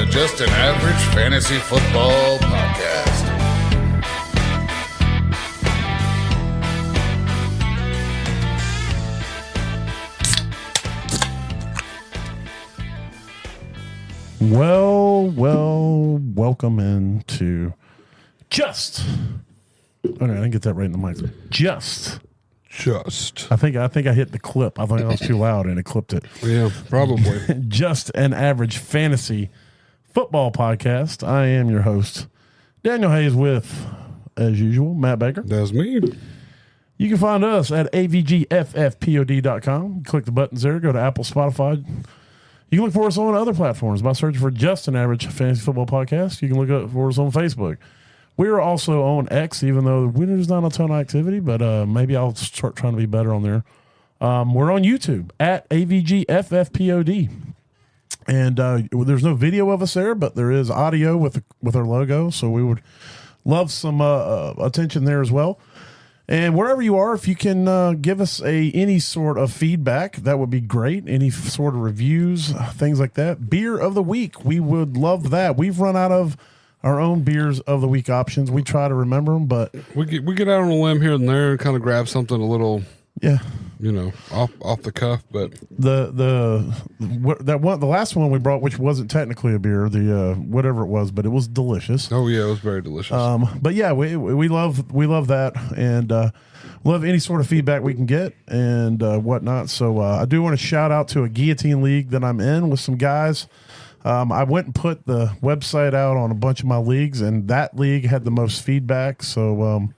to Just an Average Fantasy Football Podcast. Welcome into Just. Okay, I didn't get that right in the mic. Just. I think I hit the clip. I think I was too loud and it clipped it. Yeah, probably. Just an Average Fantasy Football Podcast. I am your host, Daniel Hayes, with, as usual, Matt Baker. That's me. You can find us at avgffpod.com. Click the buttons there. Go to Apple, Spotify. You can look for us on other platforms by searching for Just an Average Fantasy Football Podcast. You can look for us on Facebook. We are also on X, even though there's not a ton of activity, but maybe I'll start trying to be better on there. We're on YouTube at avgffpod. And there's no video of us there, but there is audio with our logo, so we would love some attention there as well. And wherever you are, if you can give us any sort of feedback, that would be great. Any sort of reviews, things like that. Beer of the week, we would love that. We've run out of our own beers of the week options. We try to remember them, but we get out on a limb here and there and kind of grab something a little, off the cuff. But the last one we brought, which wasn't technically a beer, the whatever it was, but it was delicious. Oh yeah, it was very delicious. But yeah, we love that, and love any sort of feedback we can get and whatnot. So I do want to shout out to a guillotine league that I'm in with some guys. I went and put the website out on a bunch of my leagues, and that league had the most feedback. So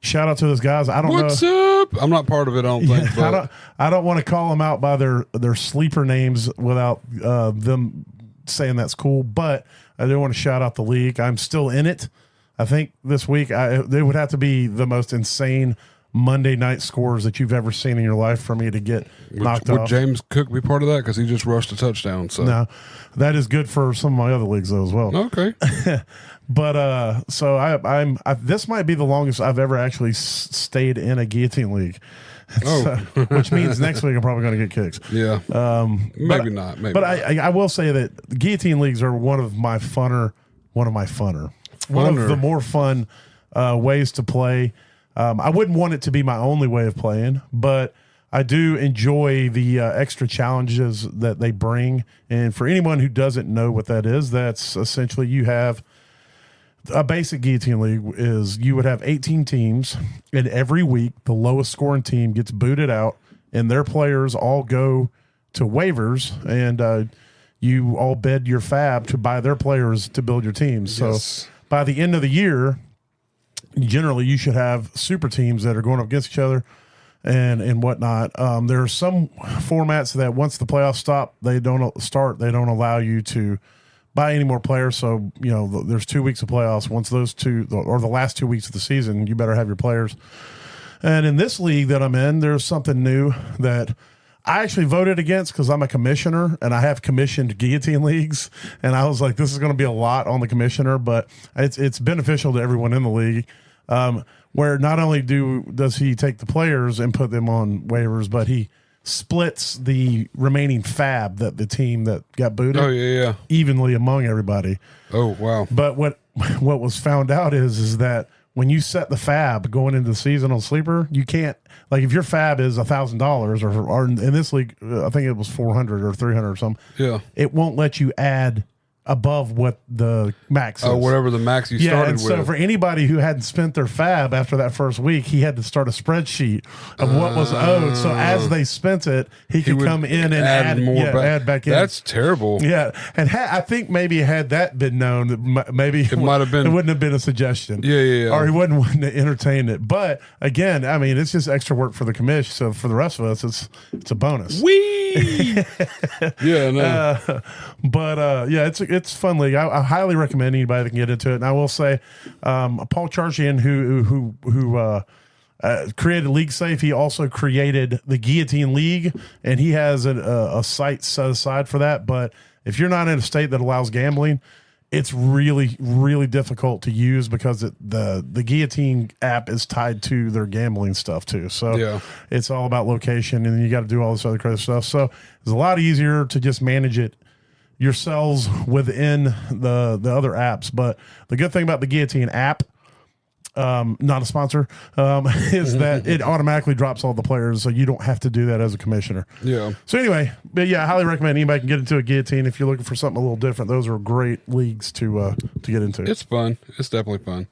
shout out to those guys. I don't know. What's up? I'm not part of it, I don't think. But I don't want to call them out by their sleeper names without them saying that's cool. But I do want to shout out the league. I'm still in it. I think this week it would have to be the most insane Monday night scores that you've ever seen in your life for me to get knocked off. Would James Cook be part of that? Because he just rushed a touchdown. So no, that is good for some of my other leagues though as well. Okay. But so I'm this might be the longest I've ever actually stayed in a guillotine league. Oh, which means next week I'm probably going to get kicks. Yeah. Maybe not. Maybe. But not. I will say that guillotine leagues are one of the more fun ways to play. I wouldn't want it to be my only way of playing, but I do enjoy the extra challenges that they bring. And for anyone who doesn't know what that is, that's essentially you have a basic guillotine league is you would have 18 teams, and every week the lowest scoring team gets booted out, and their players all go to waivers, and you all bid your fab to buy their players to build your teams. Yes. So by the end of the year, generally you should have super teams that are going up against each other and whatnot. There are some formats that once the playoffs stop, they don't allow you to buy any more players. So, there's 2 weeks of playoffs. Once those two, or the last 2 weeks of the season, you better have your players. And in this league that I'm in, there's something new that I actually voted against because I'm a commissioner and I have commissioned guillotine leagues. And I was like, this is going to be a lot on the commissioner, but it's beneficial to everyone in the league. Where not only does he take the players and put them on waivers, but he splits the remaining fab that the team that got booted evenly among everybody. Oh, wow. But what was found out is that when you set the fab going into the seasonal sleeper, you can't, like if your fab is $1,000 or in this league, I think it was 400 or 300 or something. Yeah. It won't let you add above what the max is. Oh, whatever the max you started and with. So for anybody who hadn't spent their fab after that first week, he had to start a spreadsheet of what was owed. So as they spent it, he could come in and add more add back in. That's terrible. Yeah. And I think maybe had that been known, maybe it might have been. It wouldn't have been a suggestion. Yeah. Or he wouldn't entertain it. But again, I mean, it's just extra work for the commish. So for the rest of us, it's a bonus. Whee! Yeah, no. It's fun league. I highly recommend anybody that can get into it. And I will say, Paul Charchian, who created League Safe, he also created the Guillotine League, and he has a site set aside for that. But if you're not in a state that allows gambling, it's really, really difficult to use because the Guillotine app is tied to their gambling stuff too. So it's all about location, and then you got to do all this other crazy stuff. So it's a lot easier to just manage it yourselves within the other apps. But the good thing about the Guillotine app, not a sponsor, is that it automatically drops all the players, so you don't have to do that as a commissioner. Yeah. So anyway, but yeah, I highly recommend anybody can get into a Guillotine if you're looking for something a little different. Those are great leagues to get into. It's fun. It's definitely fun.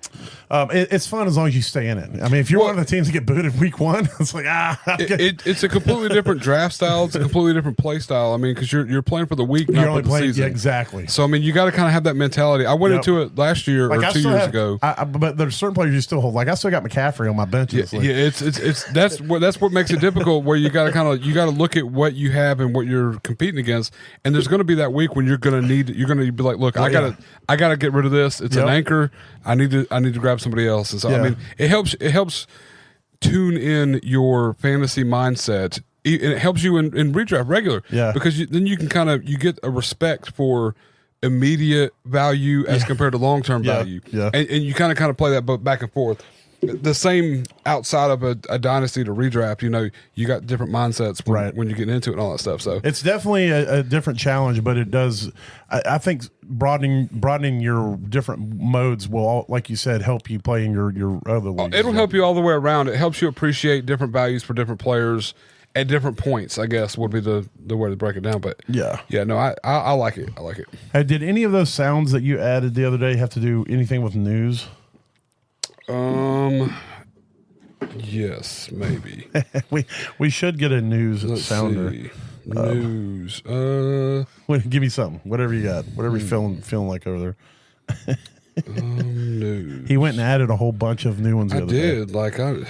It's fun as long as you stay in it. I mean, if you're one of the teams that get booted week 1, it's like it's a completely different draft style. It's a completely different play style. I mean, because you're playing for the week, not for the season. Yeah, exactly. So I mean, you got to kind of have that mentality. I went into it last year or 2 years ago. But there's certain players you still hold. Like I still got McCaffrey on my bench. Yeah, it's that's what makes it difficult. Where you got to look at what you have and what you're competing against, and there's going to be that week when you're going to be like, look, I gotta get rid of this. It's an anchor. I need to grab somebody else. And so I mean, it helps tune in your fantasy mindset. And it helps you in redraft regular. Yeah, because then you can you get a respect for immediate value as compared to long-term value. Yeah. And you kind of play that back and forth. The same outside of a dynasty to redraft, you got different mindsets when you're getting into it and all that stuff. So it's definitely a different challenge, but it does, I think broadening your different modes will, like you said, help you play in your other leagues. It'll help you all the way around. It helps you appreciate different values for different players at different points, I guess, would be the way to break it down. But no, I like it. I like it. Hey, did any of those sounds that you added the other day have to do anything with news? Yes, maybe. we should get a news Let's sounder. See. News. Give me something. Whatever you got. Whatever you're feeling like over there. News. He went and added a whole bunch of new ones. I did. Like I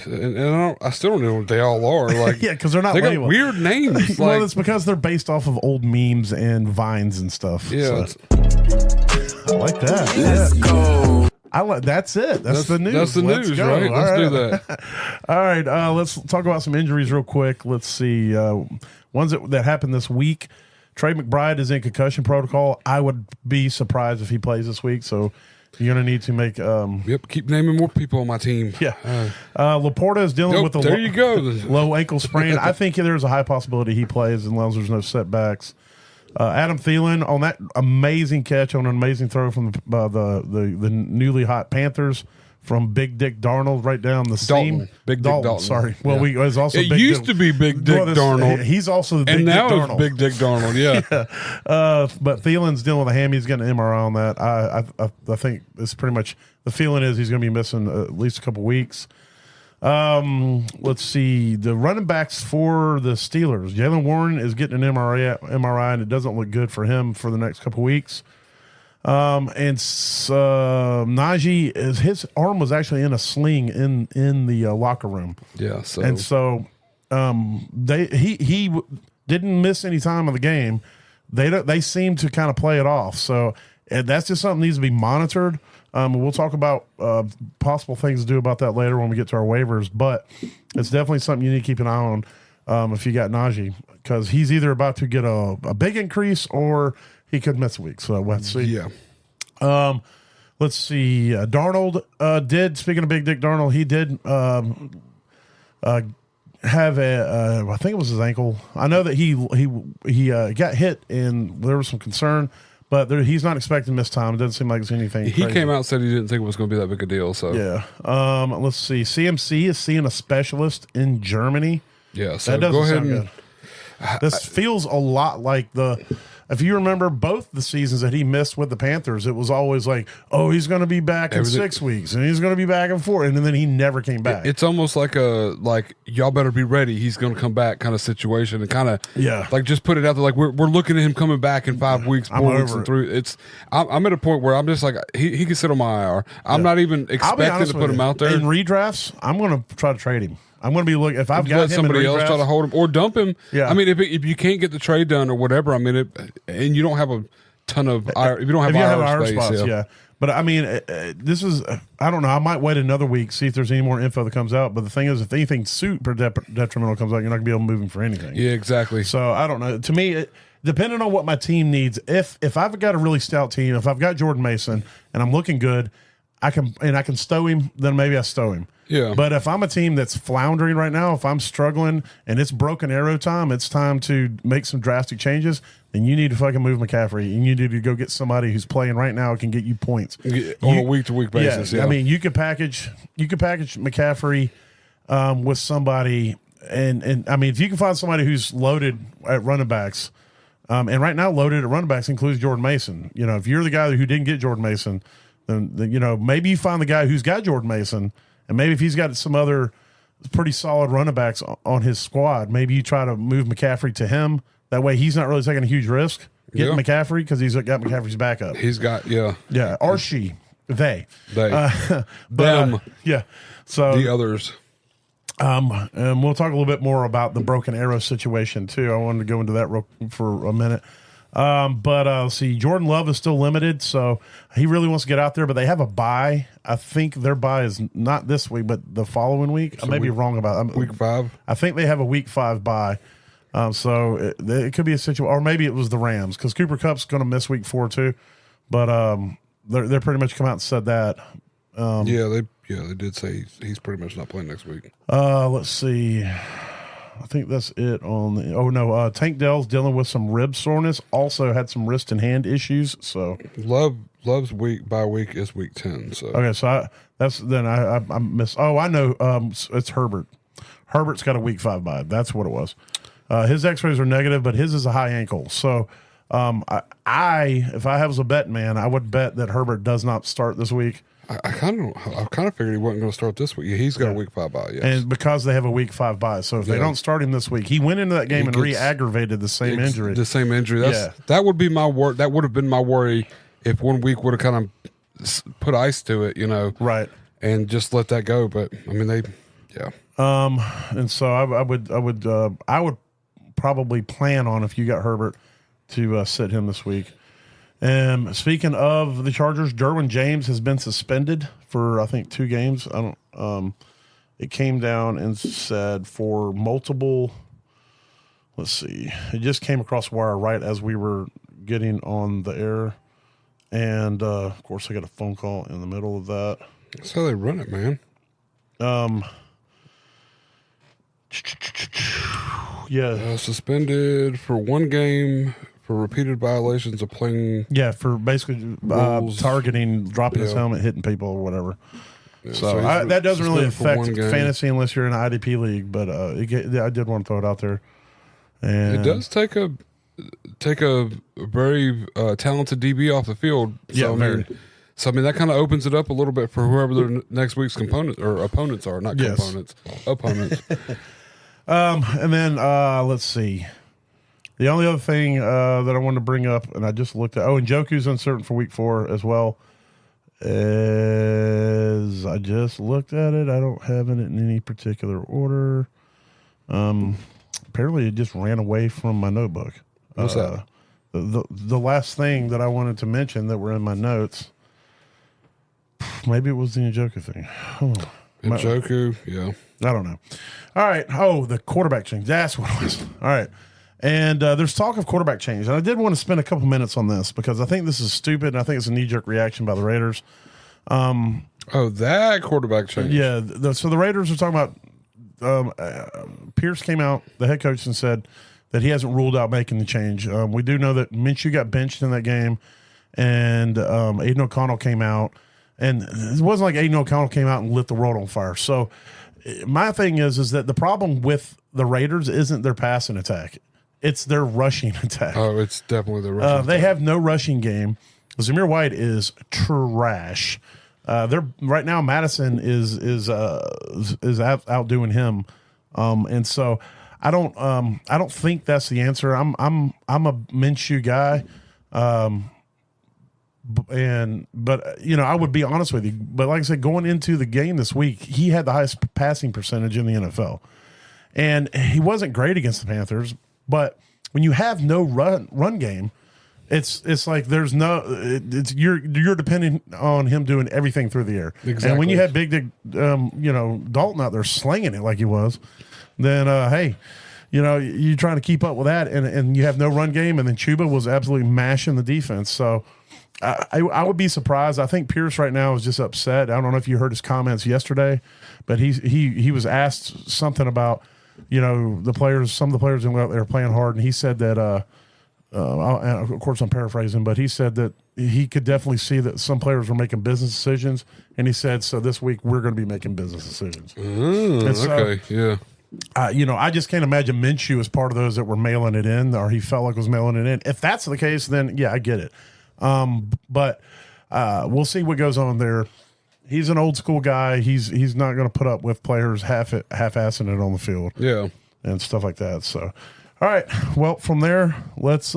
still don't know what they all are. Like yeah, because they're not. They got weird names. Well, it's because they're based off of old memes and vines and stuff. Yeah. So. I like that. Let's go. That's it. That's the news. That's the news, go. right? Let's do that. All right. Let's talk about some injuries real quick. Let's see. Ones that happened this week. Trey McBride is in concussion protocol. I would be surprised if he plays this week. So you're going to need to make. Keep naming more people on my team. Yeah. Laporta is dealing with a there you go. low ankle sprain. I think there's a high possibility he plays as long as there's no setbacks. Adam Thielen on that amazing catch on an amazing throw from the newly hot Panthers from Big Dick Darnold right down the seam. Big Dick Dalton. Sorry. Well, it was also it used to be Big Dick Darnold. He's also the Big and Dick now Darnold. It's Big Dick Darnold. Yeah. But Thielen's dealing with a hammy. He's getting an MRI on that. I think it's pretty much the feeling is he's going to be missing at least a couple weeks. Let's see the running backs for the Steelers. Jalen Warren is getting an MRI, and it doesn't look good for him for the next couple weeks. Najee his arm was actually in a sling in the locker room. Yeah. So he didn't miss any time of the game. They seem to kind of play it off. So that's just something that needs to be monitored. We'll talk about possible things to do about that later when we get to our waivers, but it's definitely something you need to keep an eye on if you got Najee, because he's either about to get a big increase or he could miss a week. So we'll have to see. Yeah. Let's see. Darnold speaking of Big Dick Darnold, he did have I think it was his ankle. I know that he got hit and there was some concern. But he's not expecting missed time. It doesn't seem like it's anything He crazy. came out and said he didn't think it was going to be that big a deal. So yeah. Let's see. CMC is seeing a specialist in Germany. Yeah. So that doesn't go ahead sound good. This feels a lot like if you remember both the seasons that he missed with the Panthers, it was always like, oh, he's going to be back in 6 weeks, and he's going to be back in 4, and then he never came back. It's almost like y'all better be ready. He's going to come back kind of situation, and kind of like just put it out there like we're looking at him coming back in 5 weeks, 4 weeks, and 3. I'm at a point where I'm just like he can sit on my IR. I'm not even expecting to put him out there in redrafts. I'm going to try to trade him. I'm going to be looking if I've got him somebody else try to hold him or dump him. Yeah. I mean, if you can't get the trade done or whatever, I mean, and you don't have a ton of if you don't have IR space, spots, yeah. But I mean, this is I don't know. I might wait another week, see if there's any more info that comes out. But the thing is, if anything super detrimental comes out, you're not going to be able to move him for anything. Yeah, exactly. So I don't know. To me, depending on what my team needs, if I've got a really stout team, if I've got Jordan Mason and I'm looking good, I can stow him. Then maybe I stow him. Yeah. But if I'm a team that's floundering right now, if I'm struggling and it's broken arrow time, it's time to make some drastic changes. Then you need to fucking move McCaffrey, and you need to go get somebody who's playing right now who can get you points On a week-to-week basis. Yeah. I mean, you could package McCaffrey with somebody, and I mean, if you can find somebody who's loaded at running backs, and right now loaded at running backs includes Jordan Mason. You know, if you're the guy who didn't get Jordan Mason, then you know, maybe you find the guy who's got Jordan Mason, and maybe if he's got some other pretty solid running backs on his squad, maybe you try to move McCaffrey to him. That way, he's not really taking a huge risk getting McCaffrey because he's got McCaffrey's backup. He's got or she, they, them, yeah. So the others. And we'll talk a little bit more about the broken arrow situation too. I wanted to go into that for a minute. But see, Jordan Love is still limited, so he really wants to get out there. But they have a bye. I think their bye is not this week, but the following week. So I may be wrong about it. Week 5. I think they have a week 5 bye. So it could be a situation, or maybe it was the Rams because Cooper Kupp's going to miss week 4 too. But they're pretty much come out and said that. They did say he's pretty much not playing next week. Let's see. I think that's it on the. Oh no, Tank Dell's dealing with some rib soreness. Also had some wrist and hand issues. So Love's week by week is week 10. So okay, so I miss. Oh, I know. It's Herbert. Herbert's got a week 5 bye. That's what it was. His X-rays are negative, but his is a high ankle. So, if I was a bet man, I would bet that Herbert does not start this week. I kind of figured he wasn't going to start this week. He's got a week 5 bye, yes. And because they have a week 5 bye, so if they don't start him this week, he went into that game and re-aggravated the same injury. The same injury. That would be my worry. That would have been my worry if 1 week would have kind of put ice to it, you know, right, and just let that go. But I mean, and so I would probably plan on, if you got Herbert, to sit him this week. Speaking of the Chargers, Derwin James has been suspended for I think 2 games. It came down and said for multiple. Let's see. It just came across wire right as we were getting on the air, and of course I got a phone call in the middle of that. That's how they run it, man. Yeah, suspended for 1 game for repeated violations of playing. Yeah, for basically targeting, dropping his helmet, hitting people or whatever. Yeah, so that doesn't really affect fantasy unless you're in an IDP league. But I did want to throw it out there. And it does take a very talented DB off the field. So, I mean that kind of opens it up a little bit for whoever their next week's opponents are, not components, opponents. And then let's see. The only other thing that I wanted to bring up, and I just looked at, and Njoku's uncertain for week 4 as well. As I just looked at it, I don't have it in any particular order. Apparently, it just ran away from my notebook. What's that? The last thing that I wanted to mention that were in my notes. Maybe it was the Njoku thing. Njoku, yeah. I don't know. All right. Oh, the quarterback change. That's what it was. All right. And there's talk of quarterback change. And I did want to spend a couple minutes on this because I think this is stupid, and I think it's a knee-jerk reaction by the Raiders. That quarterback change. Yeah. So the Raiders are talking about Pierce came out, the head coach, and said that he hasn't ruled out making the change. We do know that Minshew got benched in that game, and Aiden O'Connell came out. And it wasn't like Aiden O'Connell came out and lit the world on fire. So my thing is that the problem with the Raiders isn't their passing attack. It's their rushing attack. Oh, it's definitely the rushing attack. They have no rushing game. Zamir White is trash. They're right now. Madison is outdoing him, and so I don't think that's the answer. I'm a Minshew guy, but you know, I would be honest with you. But like I said, going into the game this week, he had the highest passing percentage in the NFL, and he wasn't great against the Panthers. But when you have no run game, it's like there's no you're depending on him doing everything through the air. Exactly. And when you have Big Dick, Dalton out there slinging it like he was, then hey, you know, you're trying to keep up with that, and you have no run game, and then Chuba was absolutely mashing the defense. So I would be surprised. I think Pierce right now is just upset. I don't know if you heard his comments yesterday, but he was asked something about, the players. Some of the players in there playing hard, and he said that. Of course, I'm paraphrasing, but he said that he could definitely see that some players were making business decisions, and he said, so this week we're going to be making business decisions. Okay, yeah. I just can't imagine Minshew was part of those that were mailing it in, or he felt like was mailing it in. If that's the case, then yeah, I get it. But we'll see what goes on there. He's an old school guy. He's not going to put up with players half-assing it on the field, yeah, and stuff like that. So, all right. Well, from there, let's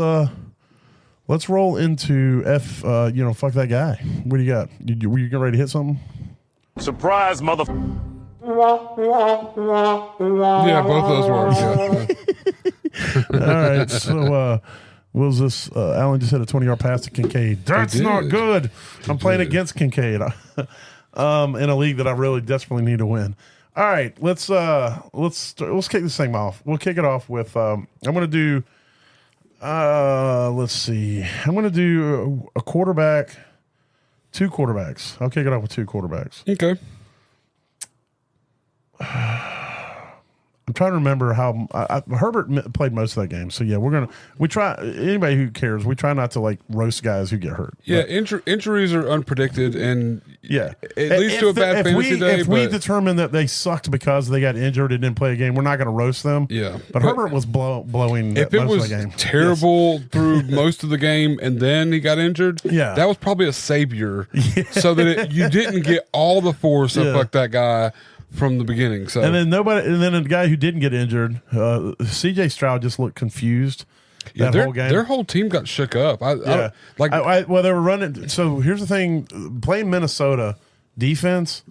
roll into fuck that guy. What do you got? Were you getting ready to hit something? Surprise, mother. Yeah, both those words. Yeah. All right. So, what was this? Allen just hit a 20-yard pass to Kincaid. That's not good. I'm playing against Kincaid in a league that I really desperately need to win. All right, let's kick this thing off. We'll kick it off with I'm going to do let's see. I'm going to do a quarterback, two quarterbacks. I'll kick it off with two quarterbacks. Okay. I'm trying to remember how Herbert played most of that game. So yeah, we try, anybody who cares, we try not to like roast guys who get hurt. Yeah, injuries are unpredicted, and yeah, it leads to a bad fantasy day. If we determine that they sucked because they got injured and didn't play a game, we're not going to roast them. Yeah, but Herbert was blowing. If it was of the game. terrible through most of the game and then he got injured, yeah, that was probably a savior, so that you didn't get all the force of fuck that guy from the beginning. So and then the guy who didn't get injured, CJ Stroud just looked confused. Whole game, their whole team got shook up. Well, they were running. So here's the thing: playing Minnesota defense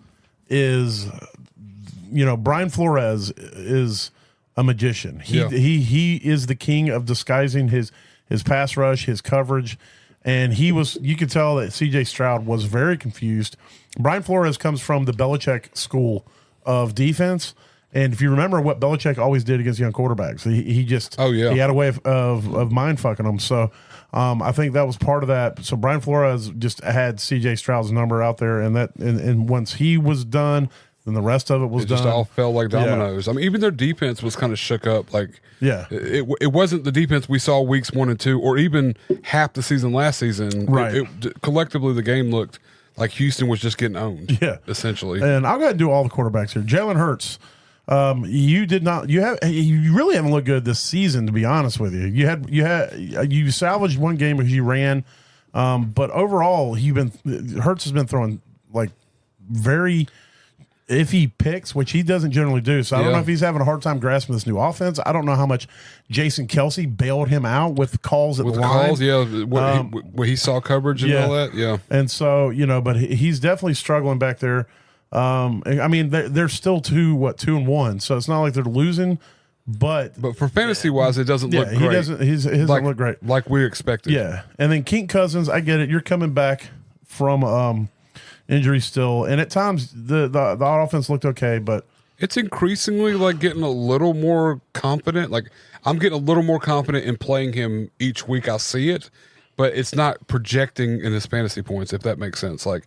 is, Brian Flores is a magician. He is the king of disguising his pass rush, his coverage, and you could tell that CJ Stroud was very confused. Brian Flores comes from the Belichick school of defense, and if you remember what Belichick always did against young quarterbacks, he had a way of mind fucking them. So I think that was part of that. So Brian Flores just had CJ Stroud's number out there, and once he was done, then the rest of it was done. Just all fell like dominoes. I mean, even their defense was kind of shook up. Like, it wasn't the defense we saw weeks 1 and 2, or even half the season last season. Right. Collectively, the game looked like Houston was just getting owned. Yeah, essentially. And I'll go ahead and do all the quarterbacks here. Jalen Hurts. You really haven't looked good this season, to be honest with you. You salvaged one game because you ran, but overall Hurts has been throwing like very iffy picks, which he doesn't generally do. So I don't know if he's having a hard time grasping this new offense. I don't know how much Jason Kelsey bailed him out with calls at the line. Where he saw coverage and all that. Yeah. And so, but he's definitely struggling back there. I mean, they're still 2-1, so it's not like they're losing. But for fantasy wise, it doesn't look great. He doesn't look great like we expected. Yeah, and then Kirk Cousins, I get it. You're coming back from injury still, and at times the offense looked okay, but it's increasingly like getting a little more confident. Like I'm getting a little more confident in playing him each week. I see it, but it's not projecting in his fantasy points, if that makes sense. Like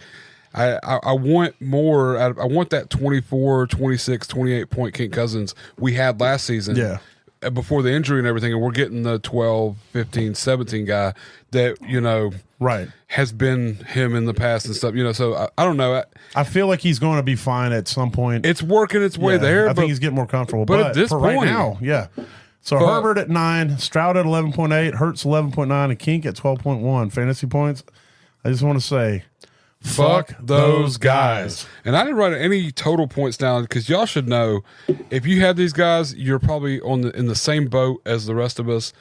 I want more. I want that 24, 26, 28 point Kirk Cousins we had last season. Yeah. Before the injury and everything, and we're getting the 12, 15, 17 guy that, right, has been him in the past and stuff, so I don't know. I feel like he's going to be fine at some point. It's working its way there. I think he's getting more comfortable. But at this point, right now, yeah. So Herbert at 9, Stroud at 11.8, Hurts 11.9, and Kink at 12.1 fantasy points. I just want to say, fuck those guys. And I didn't write any total points down because y'all should know if you have these guys, you're probably in the same boat as the rest of us.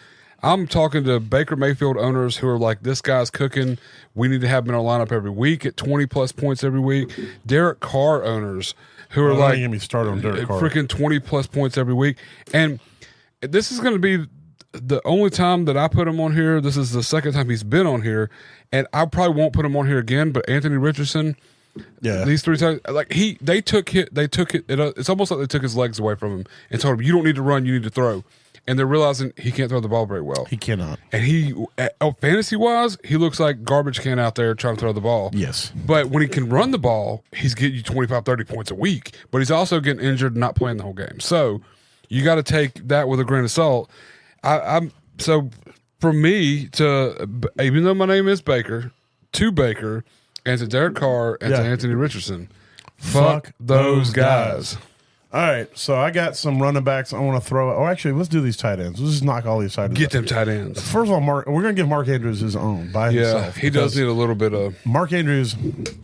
I'm talking to Baker Mayfield owners who are like, this guy's cooking. We need to have him in our lineup every week at 20 plus points every week. Derek Carr owners who are like, get me started on Derek Carr. Freaking 20 plus points every week. And this is going to be the only time that I put him on here. This is the second time he's been on here, and I probably won't put him on here again. But Anthony Richardson, these 3 times, like they took it. It's almost like they took his legs away from him and told him, "You don't need to run, you need to throw." and they're realizing he can't throw the ball very well. He cannot. And fantasy-wise, he looks like garbage can out there trying to throw the ball. Yes. But when he can run the ball, he's getting you 25, 30 points a week. But he's also getting injured and not playing the whole game. So you got to take that with a grain of salt. So for me, even though my name is Baker, to Baker, and to Derek Carr, and to Anthony Richardson, fuck those guys. All right, so I got some running backs I want to throw out. Oh, actually, let's do these tight ends. Let's just knock all these tight ends. Get them tight ends. First of all, we're going to give Mark Andrews his own by himself. Yeah, he does need a little bit of Mark Andrews.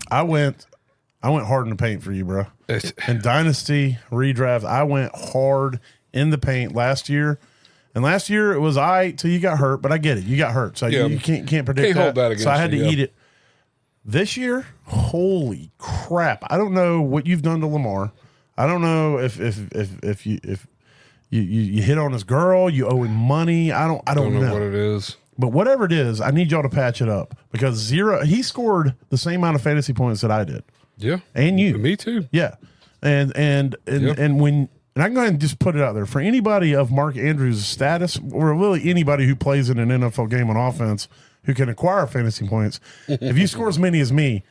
I went hard in the paint for you, bro. In Dynasty redraft, I went hard in the paint last year. And last year it was all right till you got hurt, but I get it. You got hurt, so you can't predict can't hold that against so I had to you, eat it. This year, holy crap! I don't know what you've done to Lamar. I don't know if you hit on his girl, you owe him money. I don't know what it is. But whatever it is, I need y'all to patch it up because he scored the same amount of fantasy points that I did. Yeah, and you, me too. Yeah, and I can go ahead and just put it out there for anybody of Mark Andrews' status, or really anybody who plays in an NFL game on offense who can acquire fantasy points. If you score as many as me,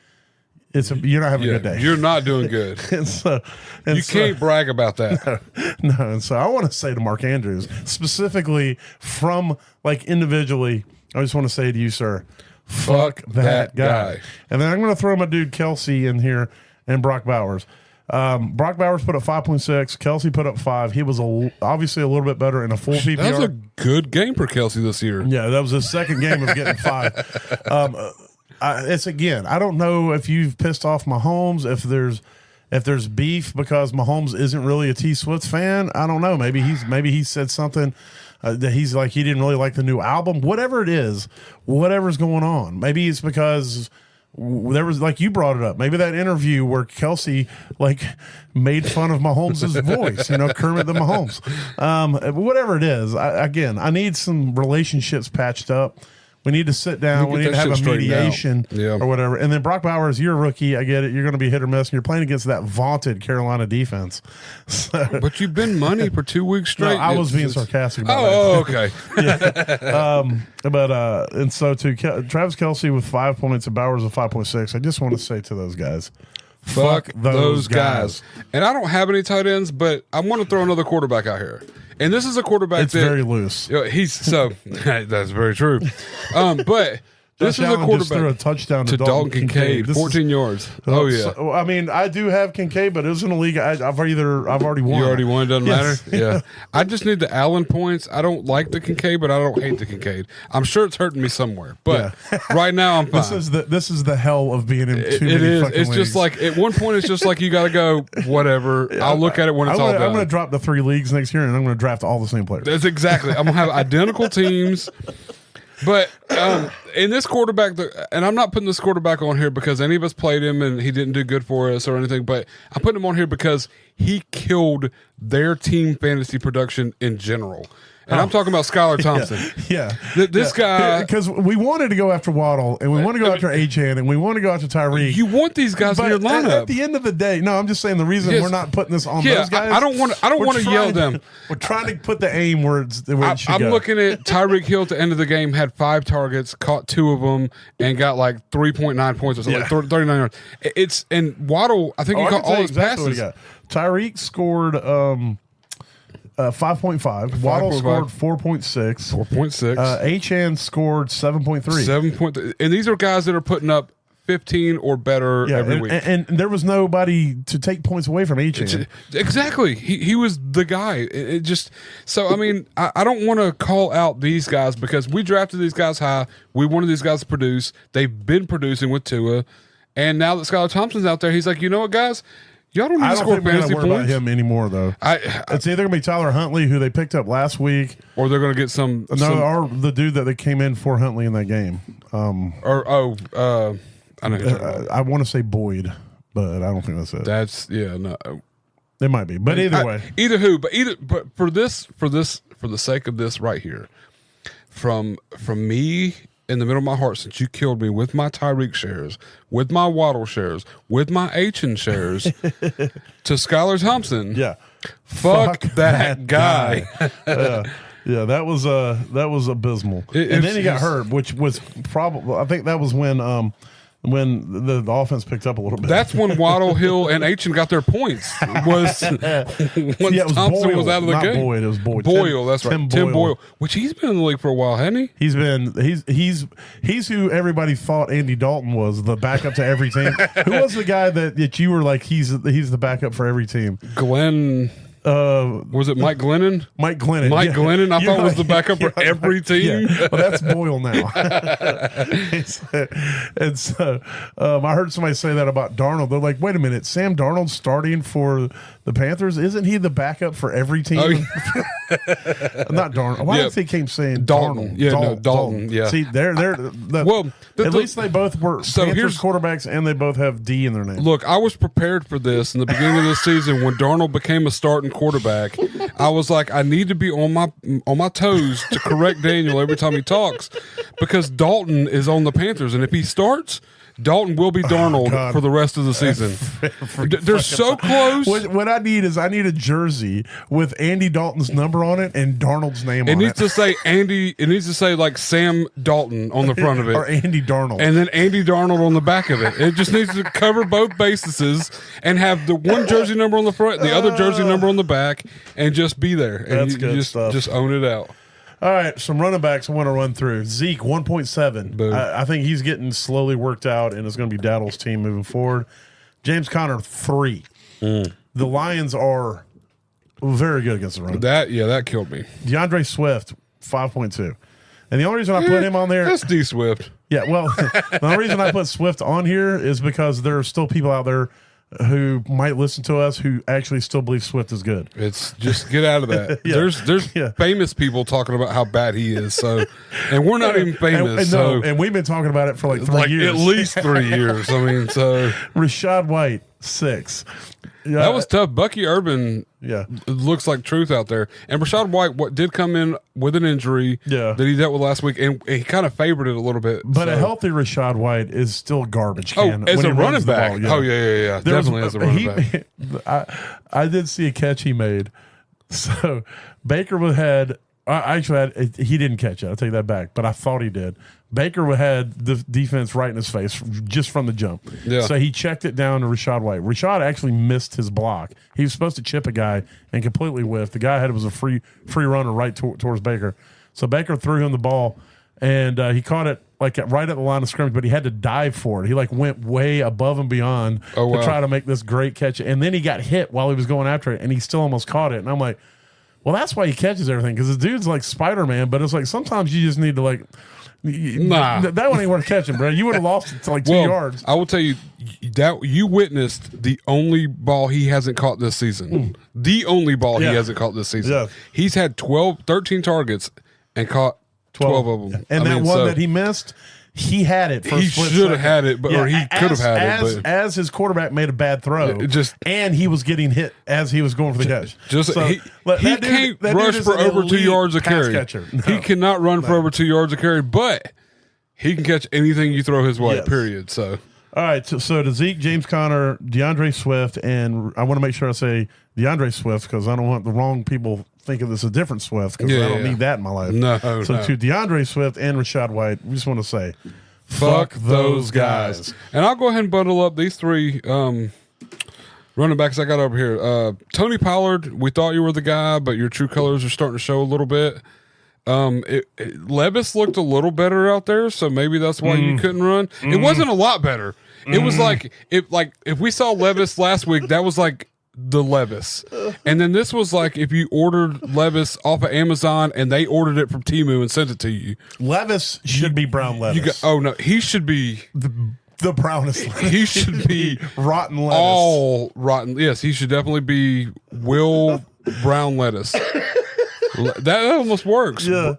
you're not having a good day. You're not doing good. You can't brag about that. No, and so I want to say to Mark Andrews, specifically from individually, I just want to say to you, sir, fuck that guy. And then I'm going to throw my dude Kelsey in here and Brock Bowers. Brock Bowers put up 5.6. Kelsey put up 5. He was obviously a little bit better in a full PPR. That was a good game for Kelsey this year. Yeah, that was his second game of getting 5. It's again, I don't know if you've pissed off Mahomes, if there's beef because Mahomes isn't really a T Swift fan. I don't know. Maybe he said something that he's like he didn't really like the new album. Whatever it is, whatever's going on. Maybe it's because there was, like you brought it up, maybe that interview where Kelsey made fun of Mahomes' voice, Kermit the Mahomes. Whatever it is, I need some relationships patched up. We need to sit down. We need to have a mediation or whatever. And then Brock Bowers, you're a rookie. I get it. You're going to be hit or miss. And you're playing against that vaunted Carolina defense. But you've been money for 2 weeks straight. No, I was being sarcastic about that. Okay. And so to Travis Kelsey with 5 points and Bowers with 5.6. I just want to say to those guys, fuck those guys. And I don't have any tight ends, but I want to throw another quarterback out here. And this is a quarterback that's very loose. That's very true. But this is a quarterback just threw a touchdown to Dalton Kincaid, 14 yards. Oh yeah. So, I mean, I do have Kincaid, but it was in a league I've already won. You already won. Doesn't Yes. matter. Yeah. I just need the Allen points. I don't like the Kincaid, but I don't hate the Kincaid. I'm sure it's hurting me somewhere, but right now I'm fine. This is the hell of being in too many is. fucking It's leagues. just like at one point it's just like you got to go whatever. I'll look at it when it's all done. I'm going to drop the 3 leagues next year, and I'm going to draft all the same players. That's exactly. I'm going to have identical teams. But in this quarterback, and I'm not putting this quarterback on here because any of us played him and he didn't do good for us or anything, but I'm putting him on here because he killed their team fantasy production in general. And I'm talking about Skylar Thompson. Yeah. This guy. Because we wanted to go after Waddle, and we want to go after Achane, and we want to go after Tyreek. You want these guys in your lineup. At the end of the day, no, I'm just saying the reason we're not putting this on those guys. I don't want to yell at them. We're trying to put the aim where it should go. I'm looking at Tyreek Hill at the end of the game, had 5 targets, caught 2 of them, and got 3.9 points or something, 39 yards. And Waddle, I think he caught all his passes. Tyreek scored 5.5. Waddle scored 4.6. 4.6. Achane scored 7.3. 7.3. And these are guys that are putting up 15 or better every week. And there was nobody to take points away from Achane. Exactly. He was the guy. It just so I mean, I don't want to call out these guys because we drafted these guys high. We wanted these guys to produce. They've been producing with Tua. And now that Skylar Thompson's out there, he's like, you know what, guys? Y'all don't need to score fantasy points. About him anymore, though. It's either going to be Tyler Huntley, who they picked up last week, or they're going to get some. Or the dude that they came in for Huntley in that game. I know. I want to say Boyd, but I don't think that's it. No. It might be, but either way, but for the sake of this right here, from me. In the middle of my heart, since you killed me with my Tyreek shares, with my Waddle shares, with my Achane shares, to Skylar Thompson. Yeah. Fuck that guy. Yeah, that was abysmal. And then he got hurt, which was probably, I think that was when the offense picked up a little bit. That's when Waddle, Hill, and Aitchen got their points. Was when it was Thompson Boyle, was out of the not game. Boyd, it was Boyd. Boyle, that's right. Tim Boyle, which he's been in the league for a while, hasn't he? He's who everybody thought Andy Dalton was, the backup to every team. Who was the guy that you were like, he's the backup for every team? Glenn. Was it Mike Glennon? Mike Glennon. Mike Glennon, I thought was the backup for every team. Yeah. Well, that's Boyle now. and so I heard somebody say that about Darnold. They're like, wait a minute, Sam Darnold's starting for the Panthers? Isn't he the backup for every team? Oh, yeah. Not Darnold. Why did they keep saying Dalton? Darnold? Yeah, Dalton. Yeah. See, they're well, at least they both were Panthers quarterbacks, and they both have D in their name. Look, I was prepared for this in the beginning of the season when Darnold became a starting quarterback. I was like, I need to be on my toes to correct Daniel every time he talks, because Dalton is on the Panthers, and if he starts, Dalton will be Darnold for the rest of the season. They're so close. What I need a jersey with Andy Dalton's number on it and Darnold's name on it. It needs to say Andy. It needs to say like Sam Dalton on the front of it, or Andy Darnold, and then Andy Darnold on the back of it. It just needs to cover both bases and have the one jersey number on the front, the other jersey number on the back, and just be there. And That's good stuff. Just own it out. All right, some running backs I want to run through. Zeke, 1.7. I think he's getting slowly worked out, and it's going to be Daddle's team moving forward. James Conner, 3. The Lions are very good against the run. That killed me. DeAndre Swift, 5.2. And the only reason I put him on there... That's D Swift. Yeah, well, the only reason I put Swift on here is because there are still people out there who might listen to us who actually still believe Swift is good. It's just get out of that. Yeah. There's famous people talking about how bad he is. So, and we're not even famous. And we've been talking about it for like 3 years, at least 3 years. I mean, so Rashad White, 6. Yeah, that was tough. Bucky Urban, looks like truth out there. And Rashad White, did come in with an injury that he dealt with last week, and he kind of favored it a little bit. But a healthy Rashad White is still a garbage can. As a running back. Oh, yeah. Definitely as a running back. I did see a catch he made. So Baker had he didn't catch it. I'll take that back, but I thought he did. Baker had the defense right in his face just from the jump. Yeah. So he checked it down to Rashad White. Rashad actually missed his block. He was supposed to chip a guy and completely whiffed. The guy had was a free runner right towards Baker. So Baker threw him the ball, and he caught it like right at the line of scrimmage, but he had to dive for it. He like went way above and beyond to try to make this great catch. And then he got hit while he was going after it, and he still almost caught it. And I'm like, well, that's why he catches everything, because the dude's like Spider-Man, but it's like sometimes you just need to like – that one ain't worth catching, bro. You would have lost it to like 2 yards. I will tell you that you witnessed the only ball he hasn't caught this season. The only ball he hasn't caught this season. Yeah. He's had 13 targets and caught 12 of them. And that he missed, he had it. He should have had it, or he could have had it. As his quarterback made a bad throw, and he was getting hit as he was going for the catch. He can't rush for over 2 yards a carry. No. He cannot run for over 2 yards a carry, but he can catch anything you throw his way. Yes. Period. So. All right, so to Zeke, James Conner, DeAndre Swift, and I want to make sure I say DeAndre Swift because I don't want the wrong people thinking this is a different Swift because I don't need that in my life. No. To DeAndre Swift and Rashad White, we just want to say, fuck those guys. And I'll go ahead and bundle up these 3 running backs I got over here. Tony Pollard, we thought you were the guy, but your true colors are starting to show a little bit. Levis looked a little better out there, so maybe that's why you couldn't run. It wasn't a lot better. It was like if we saw Levis last week, that was like the Levis, and then this was like if you ordered Levis off of Amazon and they ordered it from Temu and sent it to you. Levis should be brown Levis. He should be the brownest. He should be rotten lettuce. All rotten. Yes, he should definitely be Will Brown lettuce. That almost works. Yeah.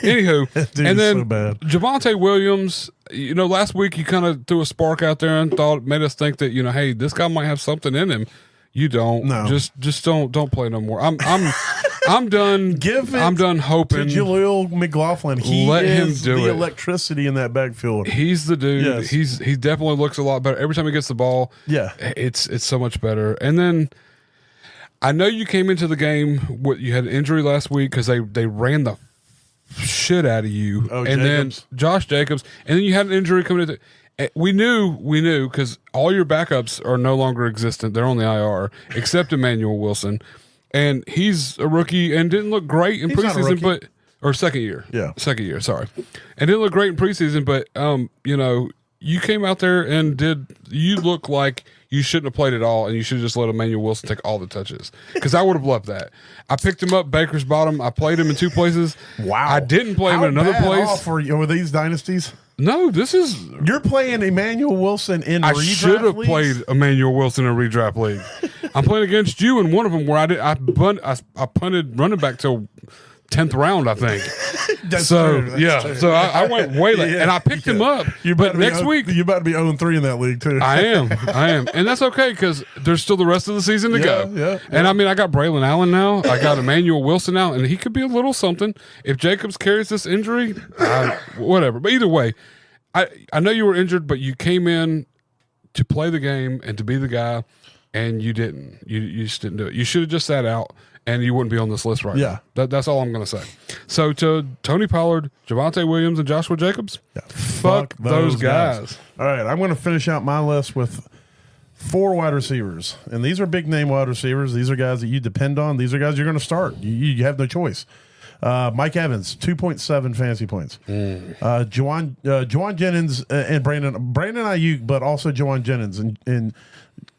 Anywho, and then so Javonte Williams, last week he kind of threw a spark out there and made us think that, hey, this guy might have something in him. You don't. No. Just don't play no more. I'm done. I'm done hoping. To Jaleel McLaughlin. He is the electricity in that backfield. He's the dude. Yes. He definitely looks a lot better every time he gets the ball. Yeah, it's so much better. And then I know you came into the game. You had an injury last week because they ran the shit out of you, and Jacobs. then Josh Jacobs, and then you had an injury coming into. We knew because all your backups are no longer existent. They're on the IR, except Emmanuel Wilson, and he's a rookie and didn't look great in preseason, or second year, sorry, and didn't look great in preseason. But you came out there and you look like you shouldn't have played at all, and you should have just let Emmanuel Wilson take all the touches, because I would have loved that. I picked him up Baker's bottom. I played him in 2 places. Wow. I didn't play him in another place. Were these dynasties? No, You're playing Emmanuel Wilson in I redraft should have leagues? played Emmanuel Wilson in a redraft league. I'm playing against you in one of them where I punted running back till 10th round, I think. That's so true. That's true. so I went way late, and I picked him up. But next week you're about to be 0-3 in that league too. I am, and that's okay because there's still the rest of the season to go. Yeah. And I mean, I got Braylon Allen now. I got Emmanuel Wilson now, and he could be a little something if Jacobs carries this injury. Whatever, but either way, I know you were injured, but you came in to play the game and to be the guy, and you didn't. You just didn't do it. You should have just sat out, and you wouldn't be on this list right now. That's all I'm going to say. So to Tony Pollard, Javonte Williams, and Joshua Jacobs, fuck those guys. All right, I'm going to finish out my list with 4 wide receivers, and these are big name wide receivers. These are guys that you depend on. These are guys you're going to start. You have no choice. Mike Evans, 2.7 fantasy points. Juwan Jennings and Brandon Ayuk, but also Juwan Jennings, and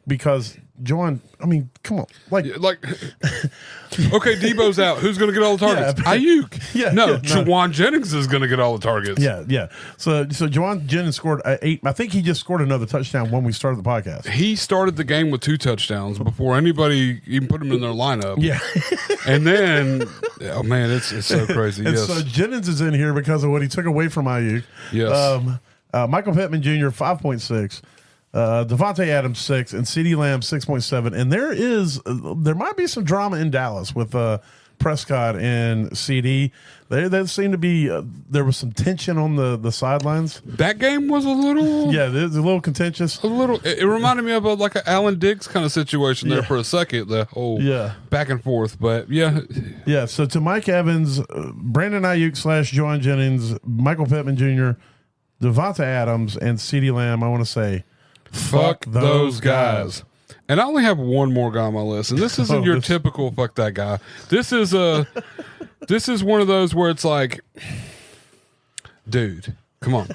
because Juwan, I mean, come on, like okay, Debo's out. Who's going to get all the targets? Ayuk. Juwan Jennings is going to get all the targets. Yeah. So Juwan Jennings scored 8. I think he just scored another touchdown when we started the podcast. He started the game with 2 touchdowns before anybody even put him in their lineup. Yeah. And then, oh man, it's so crazy. And yes. so Jennings is in here because of what he took away from Ayuk. Yes. Michael Pittman Jr. 5.6. Devontae Adams 6 and CeeDee Lamb 6.7, and there might be some drama in Dallas with Prescott and CeeDee. There seemed to be there was some tension on the sidelines. That game was a little there's a little contentious. It reminded me of like an Alan Diggs kind of situation there for a second. The whole back and forth, but yeah. So to Mike Evans, Brandon Ayuk / Juwan Jennings, Michael Pittman Jr., Devontae Adams, and CeeDee Lamb, I want to say, fuck those guys. And I only have one more guy on my list, and this isn't your typical fuck that guy. This is one of those where it's like, dude, come on.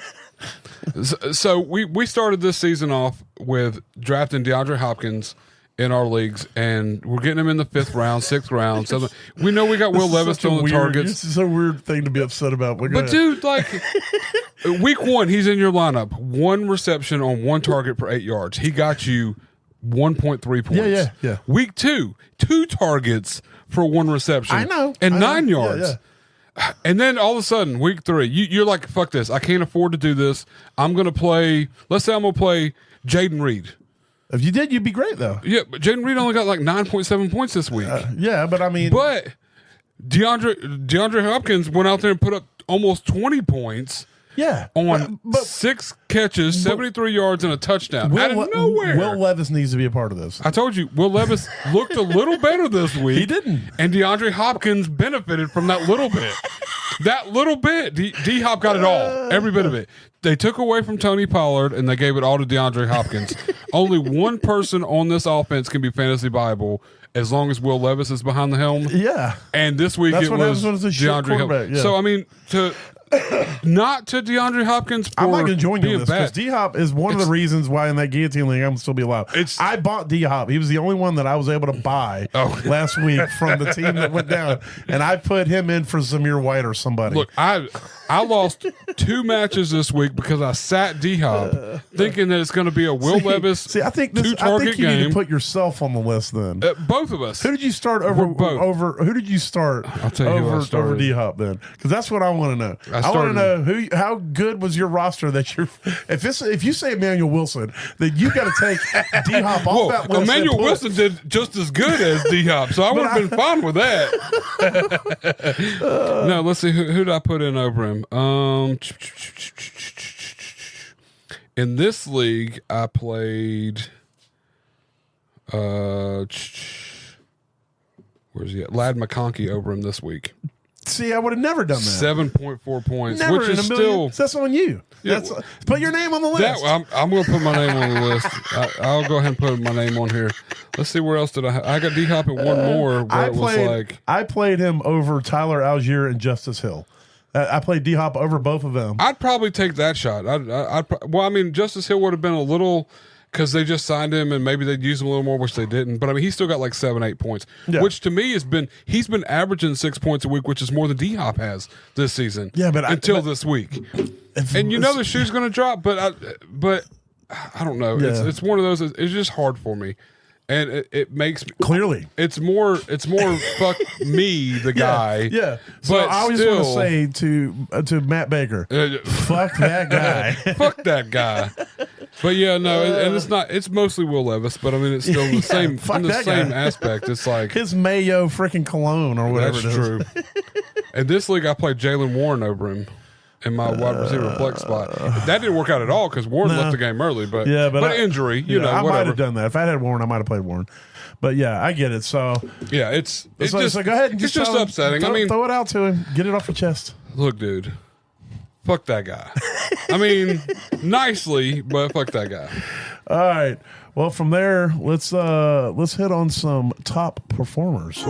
So we started this season off with drafting DeAndre Hopkins in our leagues, and we're getting him in the 5th round, 6th round. 7th. We know we got Will Levis on the targets. This is a weird thing to be upset about. But dude, like week 1, he's in your lineup. 1 reception on 1 target per 8 yards. He got you 1.3 points. Yeah. Week 2, 2 targets for 1 reception. I know. And 9 yards. Yeah. And then all of a sudden, week 3, you're like, fuck this. I can't afford to do this. I'm going to play, let's say I'm going to play Jaden Reed. If you did, you'd be great, though. Yeah, but Jaden Reed only got like 9.7 points this week. But I mean. But DeAndre Hopkins went out there and put up almost 20 points. Yeah. On 6 catches, 73 yards, and a touchdown. Out of nowhere. Will Levis needs to be a part of this. I told you, Will Levis looked a little better this week. He didn't. And DeAndre Hopkins benefited from that little bit. That little bit. D-Hop got it all. Every bit of it. They took away from Tony Pollard, and they gave it all to DeAndre Hopkins. Only one person on this offense can be fantasy viable as long as Will Levis is behind the helm. Yeah. And this week it was DeAndre Hopkins. Yeah. So, I mean, not to DeAndre Hopkins. I'm not going to join you on this because bad. D-Hop is one of the reasons why in that guillotine league I'm still be alive. I bought D-Hop. He was the only one that I was able to buy last week from the team that went down, and I put him in for Zamir White or somebody. Look, I lost 2 matches this week because I sat D-Hop thinking that it's going to be a Will Levis. See, I think you need to put yourself on the list then. Both of us. Who did you start over? Who did you start? I'll tell you over D-Hop then, because that's what I want to know. I want to know how good was your roster that you're. If you say Emmanuel Wilson, then you got to take D-Hop off that list. Emmanuel Wilson did just as good as D-Hop, so I would have been fine with that. No, let's see who did I put in over him. In this league, I played. Where's he at? Lad McConkey over him this week. See, I would have never done that. 7.4 points, Never which in is a million. still. That's on you. Yeah, Put your name on the list. I'm going to put my name on the list. I'll go ahead and put my name on here. Let's see, where else did I got D-Hop at one more where it was like. I played him over Tyler Algier and Justice Hill. I played D-Hop over both of them. I'd probably take that shot. Well, I mean, Justice Hill would have been a little, because they just signed him and maybe they'd use him a little more, which they didn't. But I mean, he's still got like 7-8 points, which to me he's been averaging 6 points a week, which is more than D-Hop has this season. Yeah, but until this week, and you know the shoe's going to drop. But I don't know. Yeah. It's one of those. It's just hard for me. And it makes me clearly it's more fuck me the guy. Yeah. So but I always want to say to Matt Baker, fuck that guy. Fuck that guy. But yeah, no, and it's mostly Will Levis, but I mean it's still the same aspect. It's like his Mayo freaking cologne or whatever. That's true. In this league I played Jalen Warren over him in my wide receiver flex spot. That didn't work out at all because Warren left the game early, but injury, you know, I whatever. might have done that. If I had Warren, I might have played Warren. But yeah, I get it. So yeah, it's just go ahead and it's just upsetting. I mean, throw it out to him. Get it off your chest. Look, dude, fuck that guy. I mean, nicely, but fuck that guy. All right. Well, from there, let's hit on some top performers.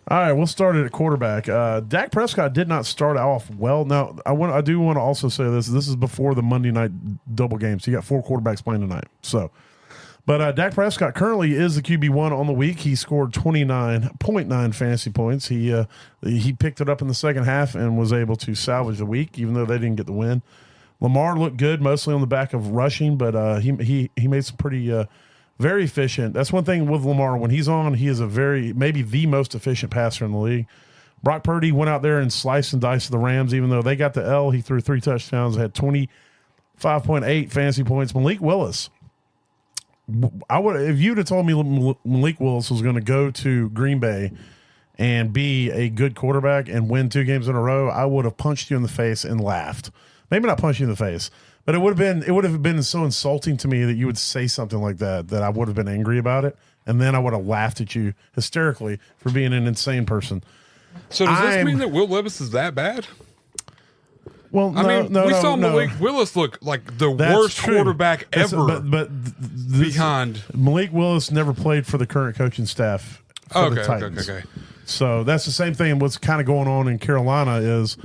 All right, we'll start it at quarterback. Dak Prescott did not start off well. Now, I do want to also say this. This is before the Monday night double game, so you got 4 quarterbacks playing tonight. But Dak Prescott currently is the QB1 on the week. He scored 29.9 fantasy points. He picked it up in the second half and was able to salvage the week, even though they didn't get the win. Lamar looked good, mostly on the back of rushing, but he made some pretty very efficient. That's one thing with Lamar. When he's on, he is maybe the most efficient passer in the league. Brock Purdy went out there and sliced and diced the Rams, even though they got the L. He threw 3 touchdowns, had 25.8 fantasy points. Malik Willis. If you'd have told me Malik Willis was going to go to Green Bay and be a good quarterback and win 2 games in a row, I would have punched you in the face and laughed. Maybe not punched you in the face, but it would have been so insulting to me that you would say something like that I would have been angry about it, and then I would have laughed at you hysterically for being an insane person. So does this mean that Will Levis is that bad? Well, we saw Malik Willis look like the worst quarterback ever. But behind Malik Willis never played for the current coaching staff for the Titans. Okay. So that's the same thing. What's kind of going on in Carolina is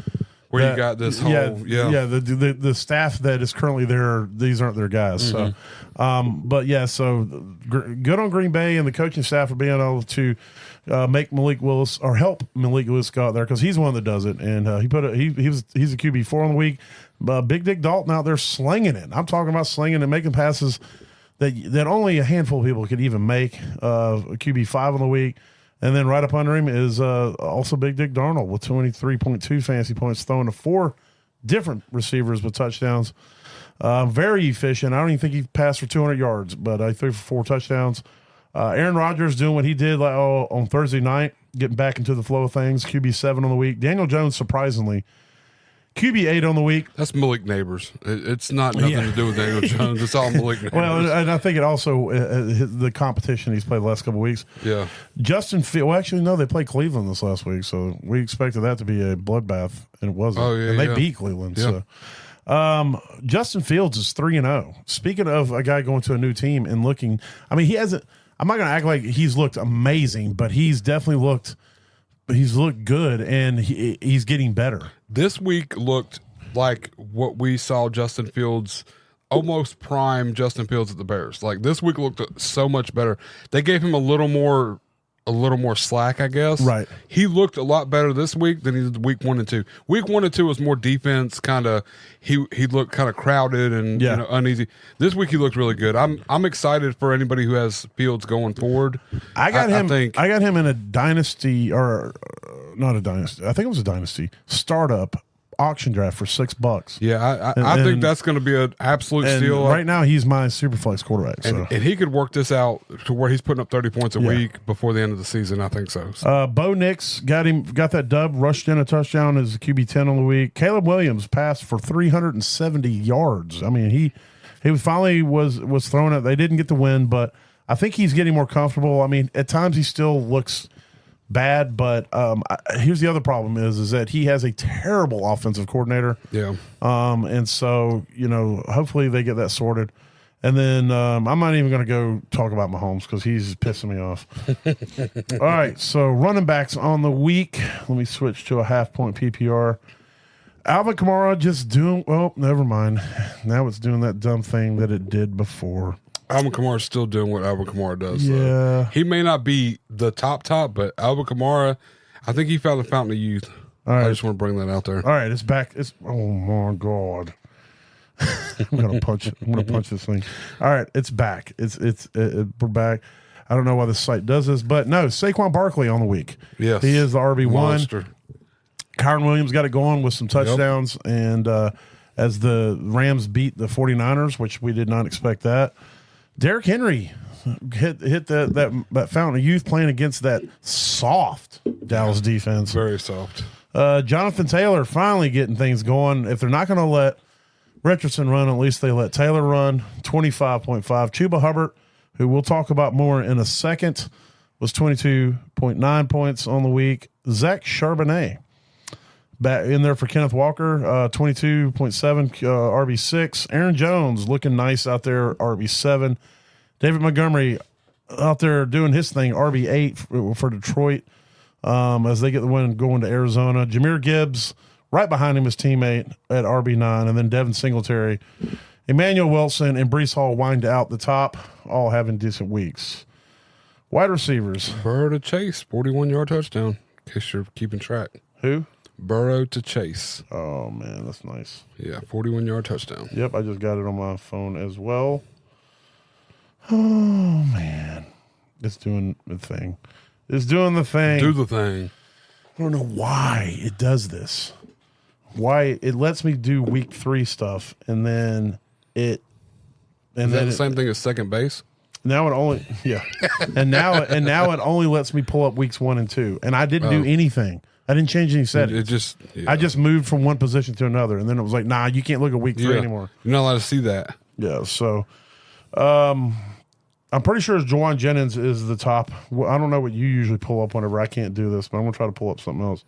where you got this whole the staff that is currently there. These aren't their guys. Mm-hmm. So, good on Green Bay and the coaching staff for being able to make Malik Willis or help Malik Willis go out there because he's one that does it. And he's a QB4 on the week. Big Dick Dalton out there slinging it. I'm talking about slinging and making passes that only a handful of people could even make. QB5 on the week. And then right up under him is also Big Dick Darnold with 23.2 fantasy points, throwing to 4 different receivers with touchdowns. Very efficient. I don't even think he passed for 200 yards, but I threw for 4 touchdowns. Aaron Rodgers doing what he did on Thursday night, getting back into the flow of things. QB7 on the week. Daniel Jones, surprisingly, QB8 on the week. That's Malik Neighbors. It's not nothing to do with Daniel Jones. It's all Malik Neighbors. Well, and I think it also the competition he's played the last couple of weeks. Yeah. Justin Fields. Well, actually, no, they played Cleveland this last week, so we expected that to be a bloodbath, and it wasn't. Oh, yeah, and they beat Cleveland. Yeah. So, Justin Fields is 3-0. Speaking of a guy going to a new team and looking, I mean, he hasn't. I'm not going to act like he's looked amazing, but he's definitely looked. He's looked good, and he's getting better. This week looked like what we saw Justin Fields, almost prime Justin Fields at the Bears. Like this week looked so much better. They gave him a little more slack, I guess. Right. He looked a lot better this week than he did week 1 and 2. Week 1 and 2 was more defense, kind of. He looked kind of crowded and uneasy. This week he looked really good. I'm excited for anybody who has Fields going forward. I got him in a dynasty or not a dynasty. I think it was a dynasty startup auction draft for $6. Yeah, I think that's going to be an absolute steal. Right now, he's my Superflex quarterback. And he could work this out to where he's putting up 30 points a week before the end of the season. I think so. Bo Nix got that dub, rushed in a touchdown as a QB10 on the week. Caleb Williams passed for 370 yards. I mean, he finally was throwing it. They didn't get the win, but I think he's getting more comfortable. I mean, at times he still looks bad, but here's the other problem is that he has a terrible offensive coordinator. Yeah. And so, hopefully they get that sorted. And then I'm not even going to go talk about Mahomes because he's pissing me off. All right, so running backs on the week. Let me switch to a half-point PPR. Alvin Kamara just doing – well, never mind. Now it's doing that dumb thing that it did before. Alvin Kamara is still doing what Alvin Kamara does. Yeah. So. He may not be the top, but Alvin Kamara, I think he found the fountain of youth. All right. I just want to bring that out there. All right, it's back. Oh, my God. I'm gonna punch this thing. All right, it's back. We're back. I don't know why this site does this, but no, Saquon Barkley on the week. Yes, he is the RB1. Monster. Kyron Williams got it going with some touchdowns, and as the Rams beat the 49ers, which we did not expect that. Derrick Henry hit that fountain of youth playing against that soft Dallas defense. Very soft. Jonathan Taylor finally getting things going. If they're not going to let Richardson run, at least they let Taylor run. 25.5. Chuba Hubbard, who we'll talk about more in a second, was 22.9 points on the week. Zach Charbonnet back in there for Kenneth Walker, 22.7 RB6. Aaron Jones looking nice out there, RB7. David Montgomery out there doing his thing, RB8 for Detroit as they get the win going to Arizona. Jahmyr Gibbs right behind him, his teammate at RB9, and then Devin Singletary, Emmanuel Wilson, and Breece Hall wind out the top, all having decent weeks. Wide receivers. Burrow to Chase, 41-yard touchdown, in case you're keeping track. Who? Burrow to Chase. Oh, man, that's nice. Yeah, 41-yard touchdown. Yep, I just got it on my phone as well. Oh, man. It's doing the thing. It's doing the thing. Do the thing. I don't know why it does this. Why it lets me do week 3 stuff, and then it Is that the same thing as second base? Now it only and now it only lets me pull up weeks 1 and 2, and I didn't do anything. I didn't change any settings. I just moved from one position to another, and then it was like, nah, you can't look at week 3 anymore. You're not allowed to see that. Yeah, so I'm pretty sure Juwan Jennings is the top. I don't know what you usually pull up whenever I can't do this, but I'm gonna try to pull up something else.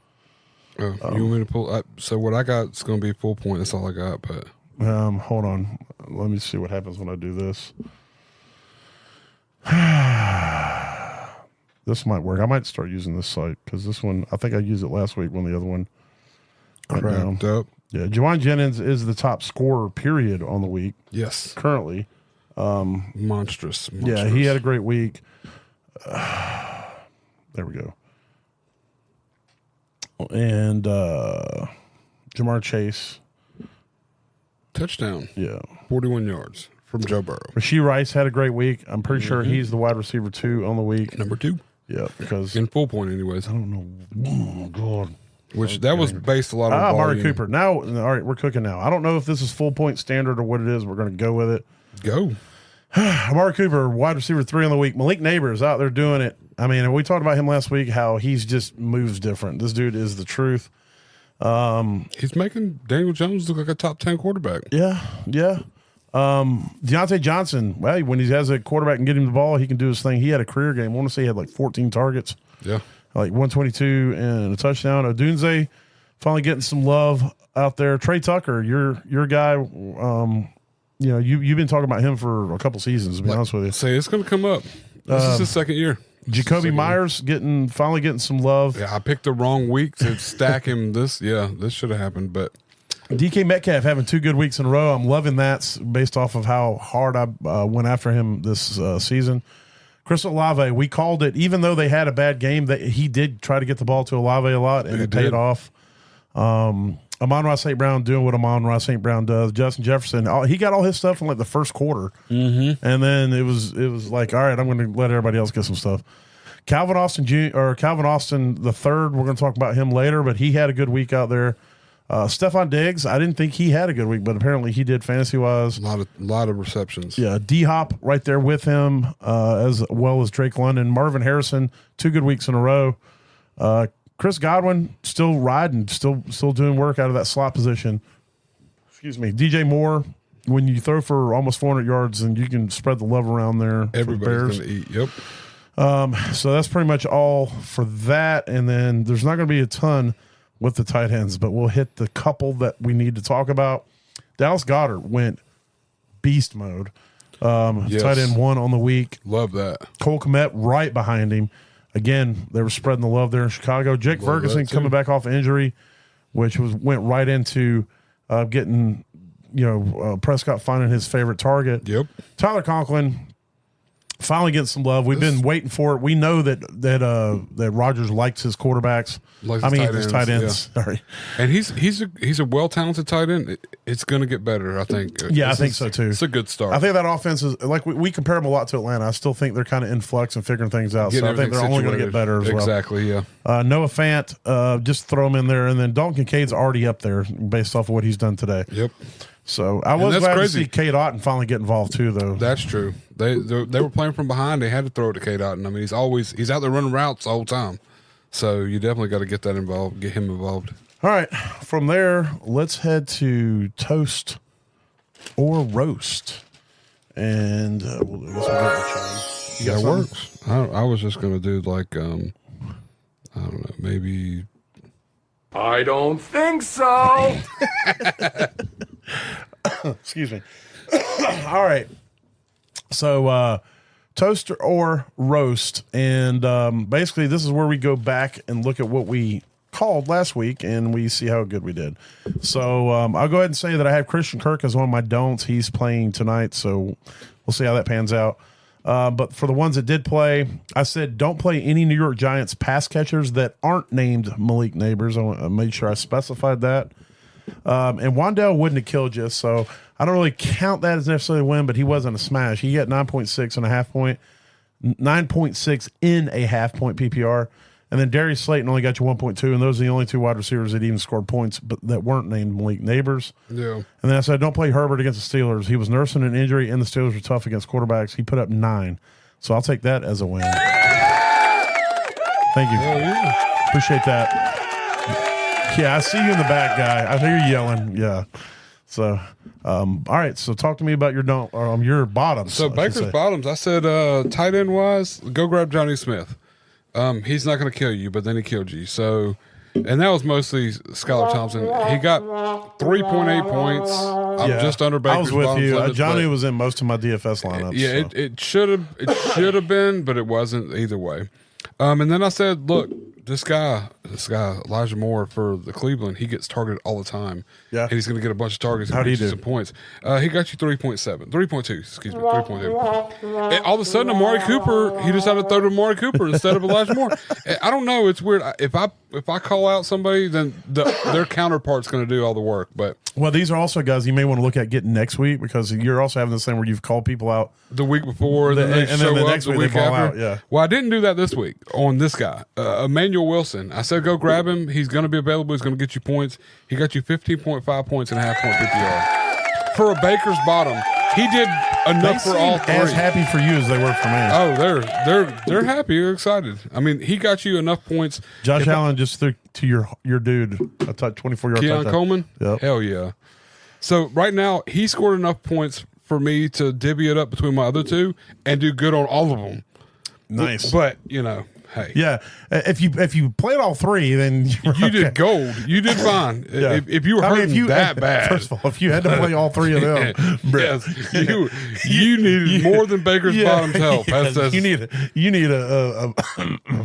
You want me to pull up? So what I got is going to be full point. That's all I got. But hold on. Let me see what happens when I do this. This might work. I might start using this site because this one, I think I used it last week when the other one went down. Up. Yeah, Juwan Jennings is the top scorer, period, on the week. Yes. Currently. Monstrous. Yeah, he had a great week. There we go. And Jamar Chase. Touchdown. Yeah. 41 yards from Joe Burrow. Rashee Rice had a great week. I'm pretty sure he's the wide receiver 2 on the week. Number 2. Yeah, because in full point anyways. I don't know. Oh, God. Which that was based a lot on Amari Cooper. Now, all right, we're cooking now. I don't know if this is full point standard or what it is. We're going to go with it. Go. Amari Cooper, wide receiver 3 on the week. Malik Neighbors out there doing it. I mean, we talked about him last week, how he's just moves different. This dude is the truth. He's making Daniel Jones look like a top 10 quarterback. Yeah. Deontay Johnson, well, when he has a quarterback and get him the ball, he can do his thing. He had a career game. I want to say he had like 14 targets. Yeah. Like 122 and a touchdown. Odunze finally getting some love out there. Trey Tucker, your guy, you've been talking about him for a couple seasons, to be honest with you. Say it's going to come up. This is his second year. Jacoby Myers finally getting some love. Yeah, I picked the wrong week to stack him. This should have happened, but DK Metcalf having 2 good weeks in a row. I'm loving that based off of how hard I went after him this season. Chris Olave, we called it, even though they had a bad game, that he did try to get the ball to Olave a lot, and it paid off. Amon-Ra St. Brown doing what Amon-Ra St. Brown does. Justin Jefferson, he got all his stuff in like the first quarter, and then it was like, all right, I'm going to let everybody else get some stuff. Calvin Austin the third, we're going to talk about him later, but he had a good week out there. Stephon Diggs, I didn't think he had a good week, but apparently he did fantasy wise. A lot of receptions. Yeah, D-Hop right there with him, as well as Drake London. Marvin Harrison, 2 good weeks in a row. Chris Godwin still riding, still doing work out of that slot position. Excuse me. DJ Moore when you throw for almost 400 yards, and you can spread the love around there. Everybody's going to eat. Yep. So that's pretty much all for that. And then there's not going to be a ton with the tight ends, but we'll hit the couple that we need to talk about. Dallas Goedert went beast mode. Tight end 1 on the week. Love that. Cole Kmet right behind him. Again, they were spreading the love there in Chicago. Jake Ferguson coming back off injury, which went right into getting, Prescott finding his favorite target. Yep. Tyler Conklin finally getting some love. We've been waiting for it. We know that Rodgers likes his quarterbacks. His tight ends. Yeah. Sorry, and he's a well talented tight end. It's going to get better, I think. Yeah, I think so too. It's a good start. I think that offense is like we compare them a lot to Atlanta. I still think they're kind of in flux and figuring things out. So I think they're only going to get better as well. Exactly. Yeah. Noah Fant, just throw him in there, and then Dalton Kincaid's already up there based off of what he's done today. Yep. So I was glad to see Cade Otton finally get involved too, though. That's true. They were playing from behind. They had to throw it to Cade Otton. I mean, he's out there running routes the whole time. So you definitely got to get him involved. All right. From there, let's head to toast or roast. And I guess we'll get the That works. I was just going to do like, I don't know, maybe. I don't think so. Excuse me. All right. So, toast or roast. And basically, this is where we go back and look at what we called last week, and we see how good we did. So, I'll go ahead and say that I have Christian Kirk as one of my don'ts. He's playing tonight, so we'll see how that pans out. But for the ones that did play, I said don't play any New York Giants pass catchers that aren't named Malik Neighbors. I made sure I specified that. And Wandale wouldn't have killed you, so I don't really count that as necessarily a win, but he wasn't a smash. He got 9.6 and a half point, 9.6 in a half point PPR. And then Darius Slayton only got you 1.2, and those are the only 2 wide receivers that even scored points, but that weren't named Malik Neighbors. Yeah. And then I said, don't play Herbert against the Steelers. He was nursing an injury, and the Steelers were tough against quarterbacks. He put up 9. So I'll take that as a win. Thank you. Oh, yeah. Appreciate that. Yeah, I see you in the back, guy. I hear you yelling. Yeah. So, all right. So talk to me about your bottoms. So Baker's bottoms, I said tight end wise, go grab Johnny Smith. He's not going to kill you, but then he killed you. So, and that was mostly Skylar Thompson. He got 3.8 points. I'm just under Baker's. I was with bottoms you. limit, Johnny was in most of my DFS lineups. Yeah, so. it should have been, but it wasn't either way. And then I said, look, this guy, Elijah Moore for the Cleveland, he gets targeted all the time. Yeah. And he's going to get a bunch of targets and How'd he do? some points. He got you 3.2, excuse me, 3.2. And all of a sudden, Amari Cooper, he decided to throw to Amari Cooper instead of Elijah Moore. I don't know. It's weird. If I call out somebody, then their counterpart's going to do all the work. But well, these are also guys you may want to look at getting next week, because you're also having the same where you've called people out the week before, and then the next week they ball after. out. Yeah. Well, I didn't do that this week on this guy, Emmanuel Wilson. I said go grab him. He's going to be available. He's going to get you points. He got you 15.5 points and a half point PPR. For a Baker's bottom, he did enough for all 3. As happy for you as they were for me. Oh, they're happy. They're excited. I mean, he got you enough points. Josh Allen just threw to your dude a 24-yard Keon touchdown. Coleman? Yep. Hell yeah. So right now, he scored enough points for me to divvy it up between my other 2 and do good on all of them. Nice. But, hey. Yeah. If you played all 3, then you did gold. You did fine. Yeah. If you were hurting that bad. First of all, if you had to play all 3 of them, yes, you needed more than Baker's bottom's help. You need a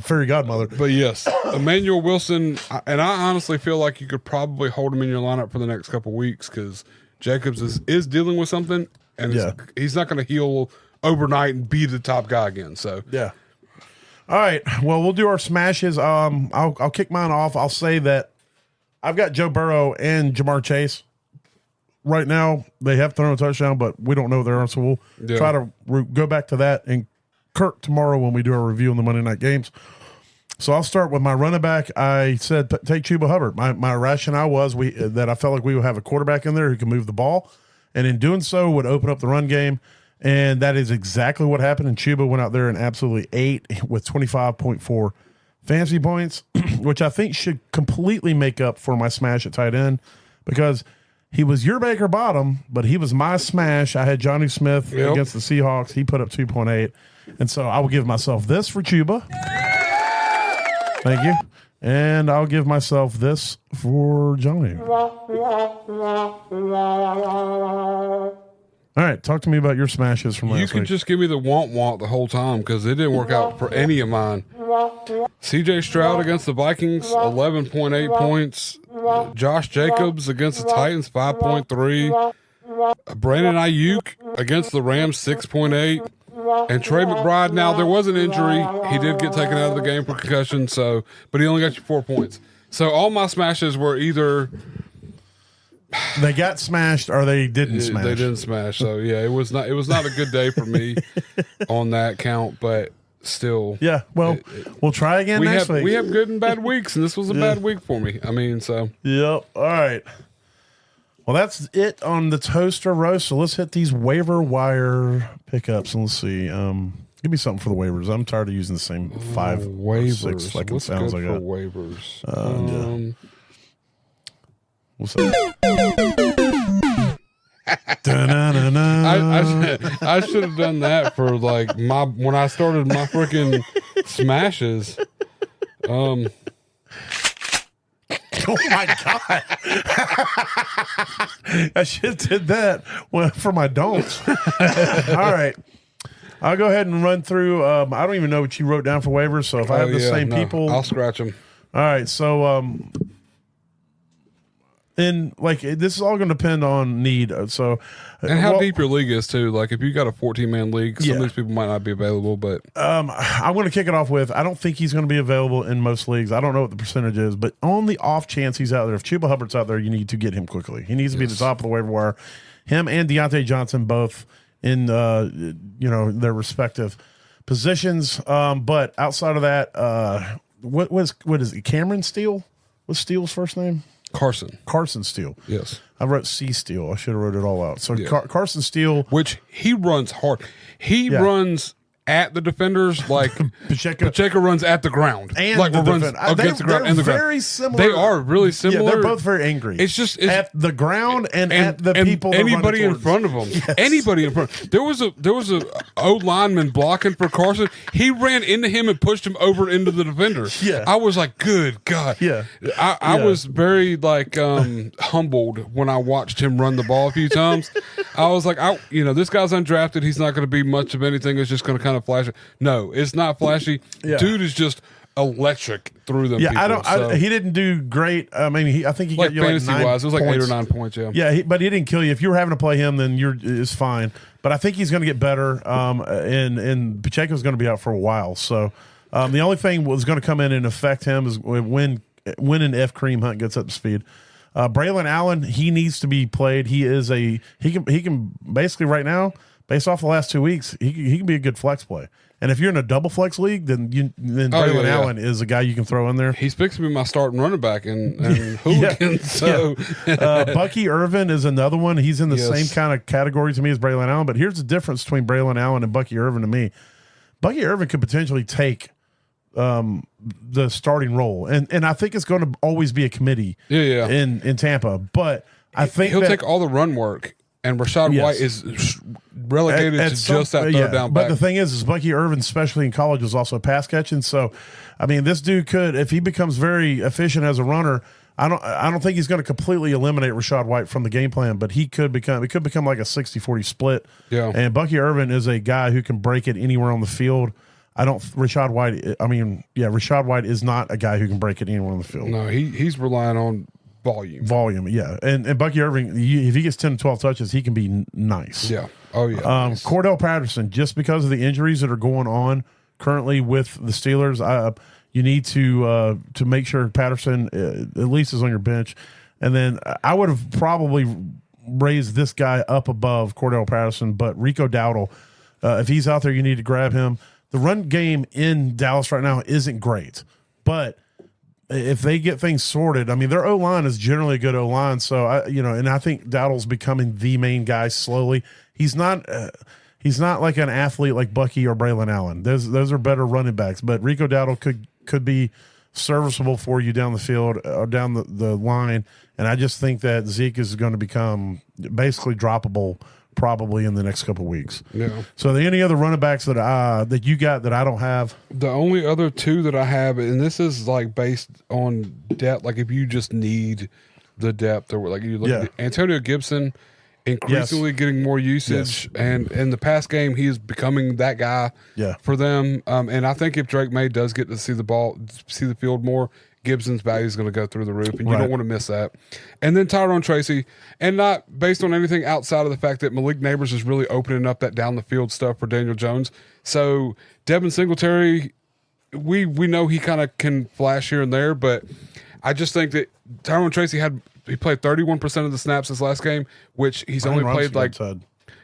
fairy godmother. But yes, Emmanuel Wilson, and I honestly feel like you could probably hold him in your lineup for the next couple of weeks, because Jacobs is dealing with something, and he's not going to heal overnight and be the top guy again. So yeah. All right. Well, we'll do our smashes. I'll kick mine off. I'll say that I've got Joe Burrow and Jamar Chase. Right now, they have thrown a touchdown, but we don't know their answer. So we'll try to go back to that and Kirk tomorrow when we do our review on the Monday night games. So I'll start with my running back. I said take Chuba Hubbard. My rationale was that I felt like we would have a quarterback in there who can move the ball, and in doing so would open up the run game. And that is exactly what happened. And Chuba went out there and absolutely ate with 25.4 fantasy points, which I think should completely make up for my smash at tight end, because He was your Baker Bottom, but he was my smash. I had Johnny Smith against the Seahawks. He put up 2.8. And so I will give myself this for Chuba. Thank you. And I'll give myself this for Johnny. All right, talk to me about your smashes from last week. You can just give me the want the whole time because it didn't work out for any of mine. C.J. Stroud against the Vikings, 11.8 points. Josh Jacobs against the Titans, 5.3. Brandon Ayuk against the Rams, 6.8. And Trey McBride, now there was an injury. He did get taken out of the game for concussion, but he only got you 4 points. So all my smashes were either they got smashed or they didn't smash. They didn't smash. So yeah, it was not a good day for me on that count, but still. Yeah, well, we'll try again next week. We have good and bad weeks, and this was a bad week for me. I mean, so. Yep. All right. Well, that's it on the toaster roast. So let's hit these waiver wire pickups and let's see. Give me something for the waivers. I'm tired of using the same 5 waivers. Or 6 like What's it sounds good like for waivers? Yeah. What's that? I should have done that for like when I started my freaking smashes. Oh my god! I should have did that for my don'ts. All right, I'll go ahead and run through. I don't even know what you wrote down for waivers, so if I have the same people, I'll scratch them. All right, so and like this is all going to depend on need. So, and how deep your league is too. Like if you got a 14-man league, some of these people might not be available. But I'm going to kick it off with I don't think he's going to be available in most leagues. I don't know what the percentage is, but on the off chance he's out there, if Chuba Hubbard's out there, you need to get him quickly. He needs to be at the top of the waiver wire. Him and Deontay Johnson both in their respective positions. But outside of that, what is it? Cameron Steele? What's Steele's first name? Carson Steele. Yes. I wrote C Steele. I should have wrote it all out. So Carson Steele. Which he runs hard. He runs at the defenders like Pacheco runs at the ground. And like runs against the ground and the ground. Very similar. They are really similar. Yeah, they're both very angry. It's just at the ground and at the people. Anybody in front of them. Yes. Anybody in front. There was a old lineman blocking for Carson. He ran into him and pushed him over into the defender. Yeah. I was like, good God. Yeah. I was very like humbled when I watched him run the ball a few times. I was like, this guy's undrafted. He's not going to be much of anything. It's just going to kind of flash. No, it's not flashy. Yeah. Dude is just electric through them. Yeah, people, he didn't do great. I mean, I think he got you like 9 fantasy wise, it was like points. 8 or 9 points. Yeah, yeah, but he didn't kill you. If you were having to play him, then it's fine. But I think he's going to get better. And Pacheco's going to be out for a while. So the only thing was going to come in and affect him is when and if Kareem Hunt gets up to speed. Braylon Allen, he needs to be played. He can basically right now, based off the last 2 weeks, he can be a good flex play. And if you're in a double flex league, then Braylon Allen is a guy you can throw in there. He's fixing to be my starting running back and hooligans. So Bucky Irvin is another one. He's in the same kind of category to me as Braylon Allen. But here's the difference between Braylon Allen and Bucky Irvin to me. Bucky Irvin could potentially take the starting role, and I think it's going to always be a committee. In Tampa, but I think he'll take all the run work. And Rachaad White is relegated to just that third down back. But the thing is Bucky Irvin, especially in college, was also pass catching. So, I mean, this dude could, if he becomes very efficient as a runner, I don't think he's going to completely eliminate Rachaad White from the game plan, but it could become like a 60-40 split. Yeah. And Bucky Irvin is a guy who can break it anywhere on the field. Rachaad White is not a guy who can break it anywhere on the field. No, he's relying on volume, yeah. And Bucky Irving, if he gets 10 to 12 touches, he can be nice. Yeah. Oh, yeah. Nice. Cordell Patterson, just because of the injuries that are going on currently with the Steelers, you need to make sure Patterson at least is on your bench. And then I would have probably raised this guy up above Cordell Patterson, but Rico Dowdle, if he's out there, you need to grab him. The run game in Dallas right now isn't great, but if they get things sorted, I mean, their O-line is generally a good O-line. So, and I think Dowdle's becoming the main guy slowly. He's not like an athlete like Bucky or Braylon Allen. Those are better running backs, but Rico Dowdle could be serviceable for you down the field or down the line. And I just think that Zeke is going to become basically droppable probably in the next couple of weeks. Yeah. So, are there any other running backs that you got that I don't have? The only other two that I have, and this is like based on depth, like if you just need the depth, or like you look at Antonio Gibson, increasingly getting more usage, and in the pass game, he is becoming that guy for them. And I think if Drake May does get to see the field more, Gibson's value is going to go through the roof, and you don't want to miss that. And then Tyrone Tracy, and not based on anything outside of the fact that Malik Neighbors is really opening up that down the field stuff for Daniel Jones. So Devin Singletary, we know he kind of can flash here and there, but I just think that Tyrone Tracy he played 31% of the snaps this last game, which he's only played like.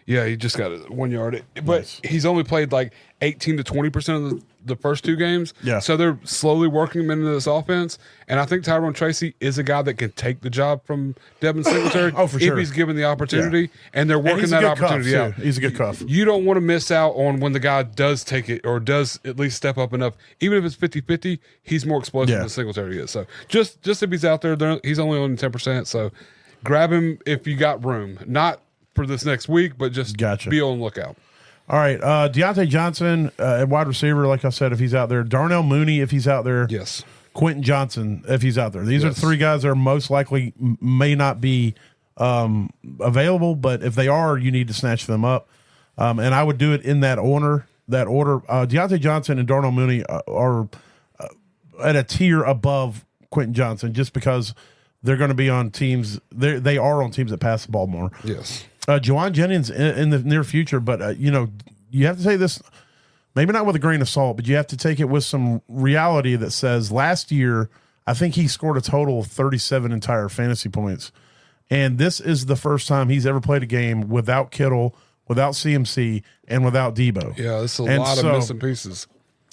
Yeah, he just got 1 yard. But he's only played like 18 to 20% of the first two games. Yeah. So they're slowly working him into this offense. And I think Tyrone Tracy is a guy that can take the job from Devin Singletary for sure. if he's given the opportunity. Yeah. And they're working that opportunity out. He's a good cuff. You don't want to miss out on when the guy does take it or does at least step up enough. Even if it's 50-50, he's more explosive than Singletary is. So just if he's out there, he's only on 10%. So grab him if you got room. Not for this next week, but just be on the lookout. All right. Deontay Johnson at wide receiver, like I said, if he's out there. Darnell Mooney, if he's out there. Yes. Quentin Johnson, if he's out there. These are the three guys that are most likely may not be available, but if they are, you need to snatch them up. And I would do it in that order. Deontay Johnson and Darnell Mooney are at a tier above Quentin Johnson just because they're going to be on teams. They are on teams that pass the ball more. Yes. Juwan Jennings in the near future, but you have to say this, maybe not with a grain of salt, but you have to take it with some reality that says last year, I think he scored a total of 37 entire fantasy points. And this is the first time he's ever played a game without Kittle, without CMC, and without Debo. Yeah, that's a lot of missing pieces.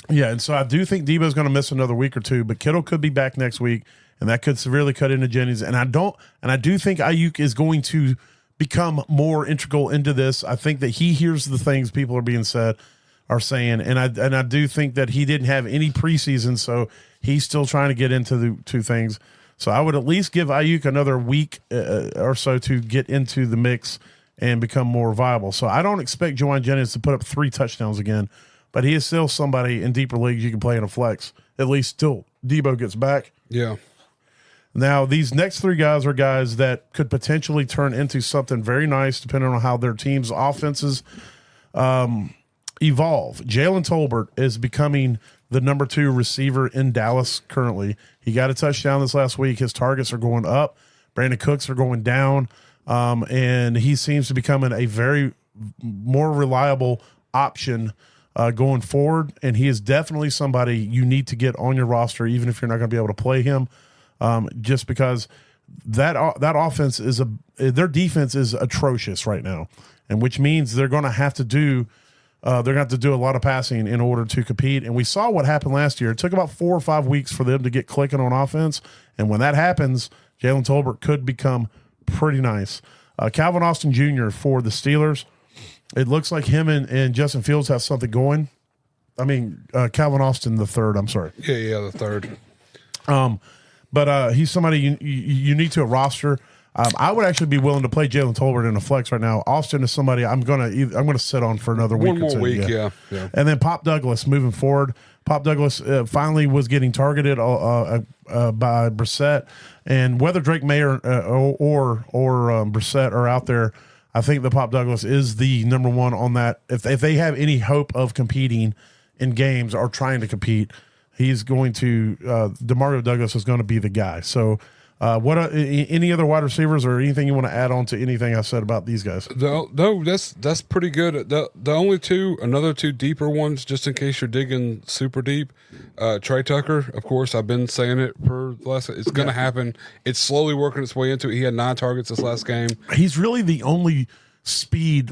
Yeah, and so I do think Debo's going to miss another week or two, but Kittle could be back next week, and that could severely cut into Jennings. And I do think Ayuk is going to become more integral into this. I think that he hears the things people are saying, and I do think that he didn't have any preseason, so he's still trying to get into the two things. So I would at least give Ayuk another week or so to get into the mix and become more viable. So I don't expect Juwan Jennings to put up 3 touchdowns again, but he is still somebody in deeper leagues you can play in a flex, at least till Debo gets back. Yeah. Now, these next 3 guys are guys that could potentially turn into something very nice depending on how their team's offenses evolve. Jalen Tolbert is becoming the number 2 receiver in Dallas currently. He got a touchdown this last week. His targets are going up. Brandon Cooks are going down. And he seems to be becoming a very more reliable option going forward. And he is definitely somebody you need to get on your roster, even if you're not going to be able to play him. Just because that offense their defense is atrocious right now, and which means they're going to have to do a lot of passing in order to compete. And we saw what happened last year. It took about 4 or 5 weeks for them to get clicking on offense, and when that happens, Jalen Tolbert could become pretty nice. Calvin Austin Jr. for the Steelers. It looks like him and Justin Fields have something going. I mean, Calvin Austin the third. I'm sorry. Yeah, the third. But he's somebody you need to a roster. I would actually be willing to play Jalen Tolbert in a flex right now. Austin is somebody I'm gonna sit on for another week. 1 more or 2. week, yeah. And then Pop Douglas moving forward. Pop Douglas finally was getting targeted by Brissett, and whether Drake May or Brissett are out there, I think the Pop Douglas is the number 1 on that. If they have any hope of competing in games or trying to compete, he's going to Demario Douglas is going to be the guy. So, any other wide receivers or anything you want to add on to anything I said about these guys? No, that's pretty good. The only another two deeper ones, just in case you're digging super deep. Trey Tucker, of course, I've been saying it for the last. It's going to happen. It's slowly working its way into it. He had 9 targets this last game. He's really the only speed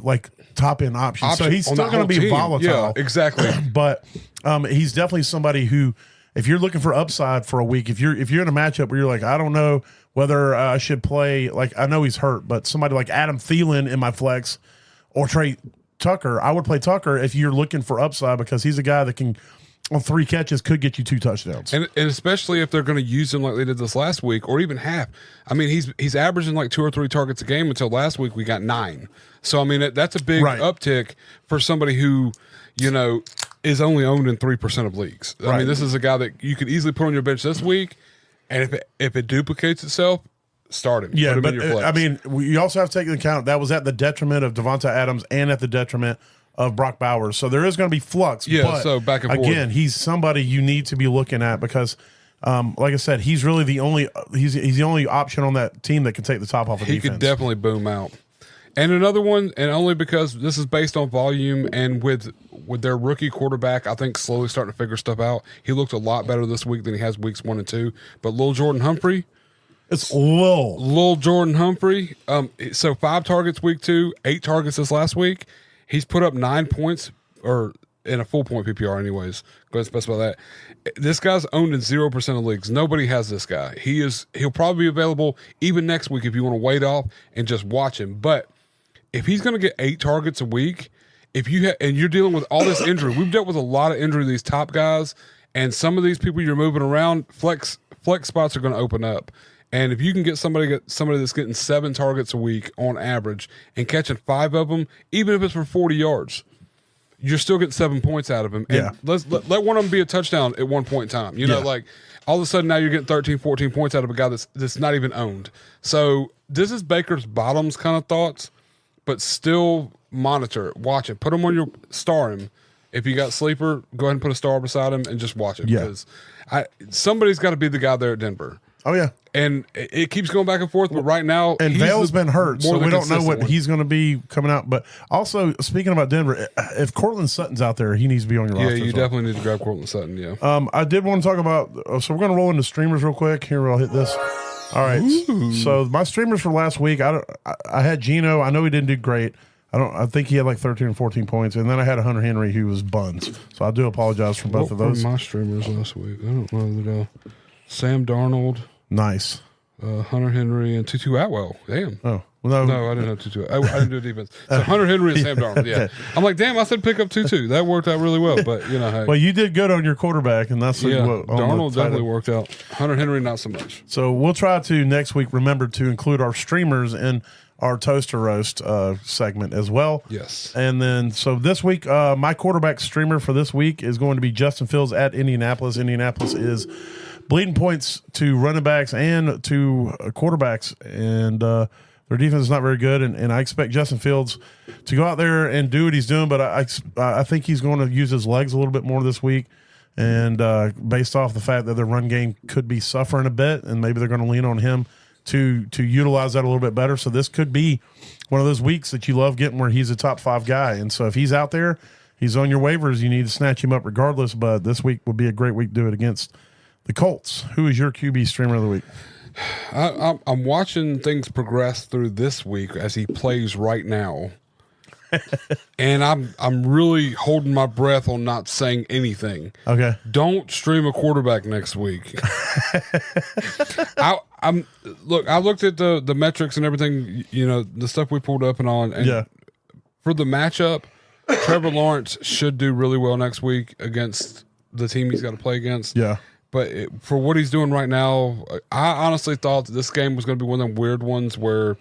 top end option. So he's still going to be volatile. Yeah, exactly. But he's definitely somebody who, if you're looking for upside for a week, if you're in a matchup where you're like, I don't know whether I should play, I know he's hurt, but somebody like Adam Thielen in my flex or Trey Tucker, I would play Tucker if you're looking for upside because he's a guy that can on 3 catches could get you 2 touchdowns. And especially if they're going to use him like they did this last week, or even half. I mean, he's averaging like 2 or 3 targets a game until last week we got 9. So I mean, that's a big uptick for somebody who, is only owned in 3% of leagues. I mean, this is a guy that you could easily put on your bench this week, and if it duplicates itself, start him. Yeah, put him but in your flex. I mean, you also have to take into account that was at the detriment of Devonta Adams and at the detriment of Brock Bowers. So there is going to be flux. Yeah, but so back and forth. Again, he's somebody you need to be looking at because, like I said, he's really the only he's the only option on that team that can take the top off of defense. He could definitely boom out. And another one, and only because this is based on volume and with their rookie quarterback, I think slowly starting to figure stuff out. He looked a lot better this week than he has weeks 1 and 2. But Lil Jordan Humphrey. It's Lil Jordan Humphrey. So 5 targets week 2, 8 targets this last week. He's put up 9 points, or in a full point PPR anyways. Go ahead and specify that. This guy's owned in 0% of leagues. Nobody has this guy. He'll probably be available even next week if you want to wait off and just watch him. But if he's going to get 8 targets a week, and you're dealing with all this injury, we've dealt with a lot of injury to these top guys, and some of these people you're moving around, flex spots are going to open up. And if you can get somebody that's getting 7 targets a week on average and catching 5 of them, even if it's for 40 yards, you're still getting 7 points out of him. And let one of them be a touchdown at one point in time. Like all of a sudden now you're getting 13, 14 points out of a guy that's not even owned. So this is Baker's bottoms kind of thoughts, but still monitor it, watch it, put him on your star him. If you got sleeper, go ahead and put a star beside him and just watch it because somebody's got to be the guy there at Denver. Oh yeah. And it keeps going back and forth, but right now and Vale's been hurt, so we don't know what he's going to be coming out. But also, speaking about Denver, if Cortland Sutton's out there, he needs to be on your roster. Yeah, you definitely need to grab Cortland Sutton. Yeah. I did want to talk about. So we're going to roll into streamers real quick. Here, I'll hit this. All right. Ooh. So my streamers for last week, I had Geno. I know he didn't do great. I think he had like 13 or 14 points, and then I had a Hunter Henry who was buns. So I do apologize for both of those. My streamers last week, I don't know that. Sam Darnold. Nice. Hunter Henry and Tutu Atwell. Damn. Oh, well, no, I didn't have Tutu. I didn't do defense. So Hunter Henry and Sam Darnold. Yeah. I'm like, damn, I said pick up Tutu. That worked out really well. But, hey. Well, you did good on your quarterback, and that's Darnold definitely worked out. Hunter Henry, not so much. So we'll try to next week remember to include our streamers in our Toaster Roast segment as well. Yes. And then, so this week, my quarterback streamer for this week is going to be Justin Fields at Indianapolis. Indianapolis is bleeding points to running backs and to quarterbacks, and their defense is not very good. And I expect Justin Fields to go out there and do what he's doing, but I think he's going to use his legs a little bit more this week. And based off the fact that their run game could be suffering a bit, and maybe they're going to lean on him to utilize that a little bit better. So this could be one of those weeks that you love getting where he's a top 5 guy. And so if he's out there, he's on your waivers, you need to snatch him up regardless. But this week would be a great week to do it against the Colts. Who is your QB streamer of the week? I'm watching things progress through this week as he plays right now. And I'm really holding my breath on not saying anything. Okay. Don't stream a quarterback next week. I looked at the metrics and everything, the stuff we pulled up and all. And for the matchup, Trevor Lawrence should do really well next week against the team he's got to play against. Yeah. But for what he's doing right now, I honestly thought that this game was going to be one of them weird ones where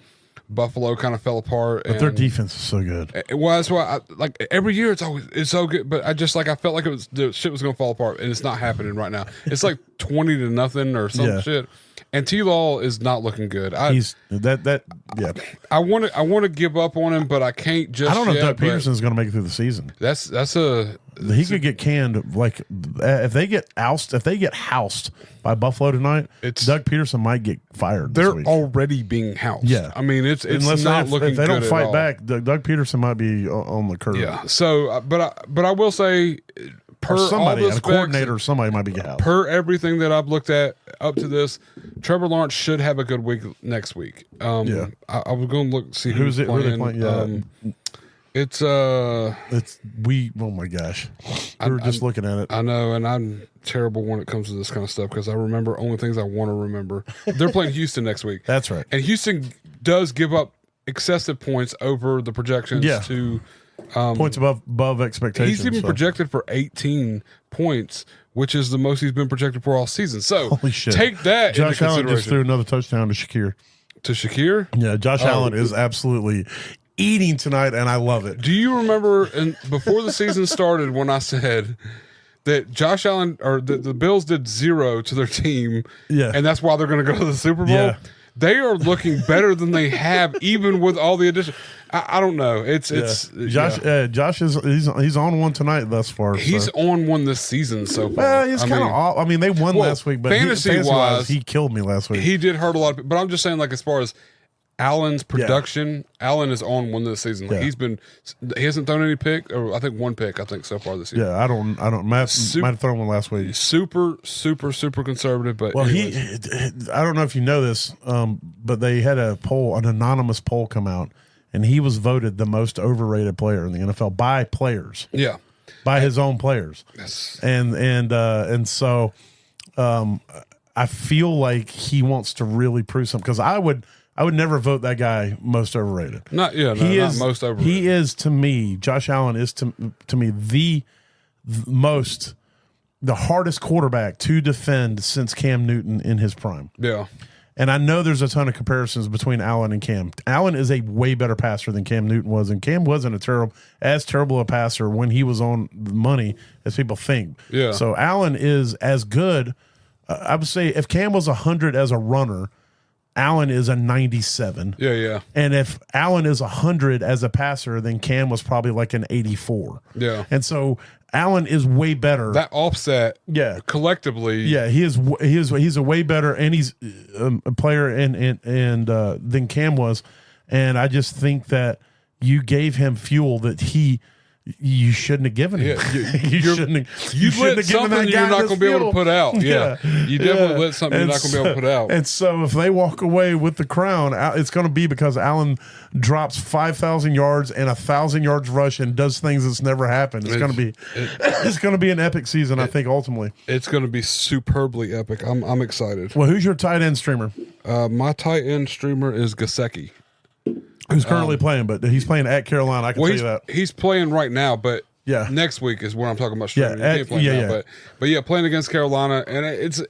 Buffalo kind of fell apart. But their defense is so good. Well, that's why every year it's so good. But I felt like the shit was going to fall apart, and it's not happening right now. It's like 20-0 or some shit. And T-Law is not looking good. I want to give up on him, but I can't just. I don't know if Doug Peterson's going to make it through the season. He could get canned. Like if they get housed by Buffalo tonight, Doug Peterson might get fired. They're this week. already being housed. Yeah, I mean it's not looking. If they don't good fight at back, Doug Peterson might be on the curve. Yeah. So, but I will say, per somebody, all the a coordinator, or somebody might be housed. Per everything that I've looked at up to this, Trevor Lawrence should have a good week next week. I was going to see who's playing. Who are they playing? Oh my gosh. We were just looking at it. I know, and I'm terrible when it comes to this kind of stuff because I remember only things I want to remember. They're playing Houston next week. That's right. And Houston does give up excessive points over the projections to Points above expectations. He's even projected for 18 points, which is the most he's been projected for all season. So holy shit. Take that Josh into Allen consideration. just threw another touchdown to Shakir. To Shakir? Yeah, Josh Allen is absolutely eating tonight, and I love it. Do you remember before the season started when I said that Josh Allen or the Bills did 0 to their team, and that's why they're going to go to the Super Bowl? Yeah. They are looking better than they have, even with all the addition. I don't know. It's Josh. Josh is he's on one tonight thus far. He's on one this season so far. Well, he's kind of off. I mean, they won last week, but fantasy-wise, he killed me last week. He did hurt a lot of people. But I'm just saying, like, as far as Allen's production, Allen is on one this season. Like, he hasn't thrown any pick, or I think one pick, so far this year. Yeah, I don't. Might have thrown one last week. Super conservative. But I don't know if you know this, but they had an anonymous poll come out, and he was voted the most overrated player in the NFL by players. Yeah, by his own players. Yes, and so, I feel like he wants to really prove something, because I would never vote that guy most overrated. Not most overrated. He is, to me, Josh Allen is to me the hardest quarterback to defend since Cam Newton in his prime. Yeah. And I know there's a ton of comparisons between Allen and Cam. Allen is a way better passer than Cam Newton was, and Cam wasn't as terrible a passer when he was on the money as people think. Yeah. So Allen is as good. I would say if Cam was 100 as a runner, Allen is a 97. Yeah. And if Allen is 100 as a passer, then Cam was probably like an 84. Yeah. And so Allen is way better. That offset, collectively, he's a way better, and he's a player and than Cam was, and I just think that you gave him fuel that you shouldn't have given him. Yeah, you shouldn't have given that guy you're not going to be able to put out. Yeah. You definitely lit something you're not going to be able to put out. And so if they walk away with the crown, it's going to be because Allen drops 5,000 yards and 1,000 yards rush and does things that's never happened. It's going to be an epic season, I think, ultimately. It's going to be superbly epic. I'm excited. Well, who's your tight end streamer? My tight end streamer is Gesicki. Who's currently playing, but he's playing at Carolina. I can tell you that. He's playing right now, but next week is what I'm talking about. Streaming. But playing against Carolina, and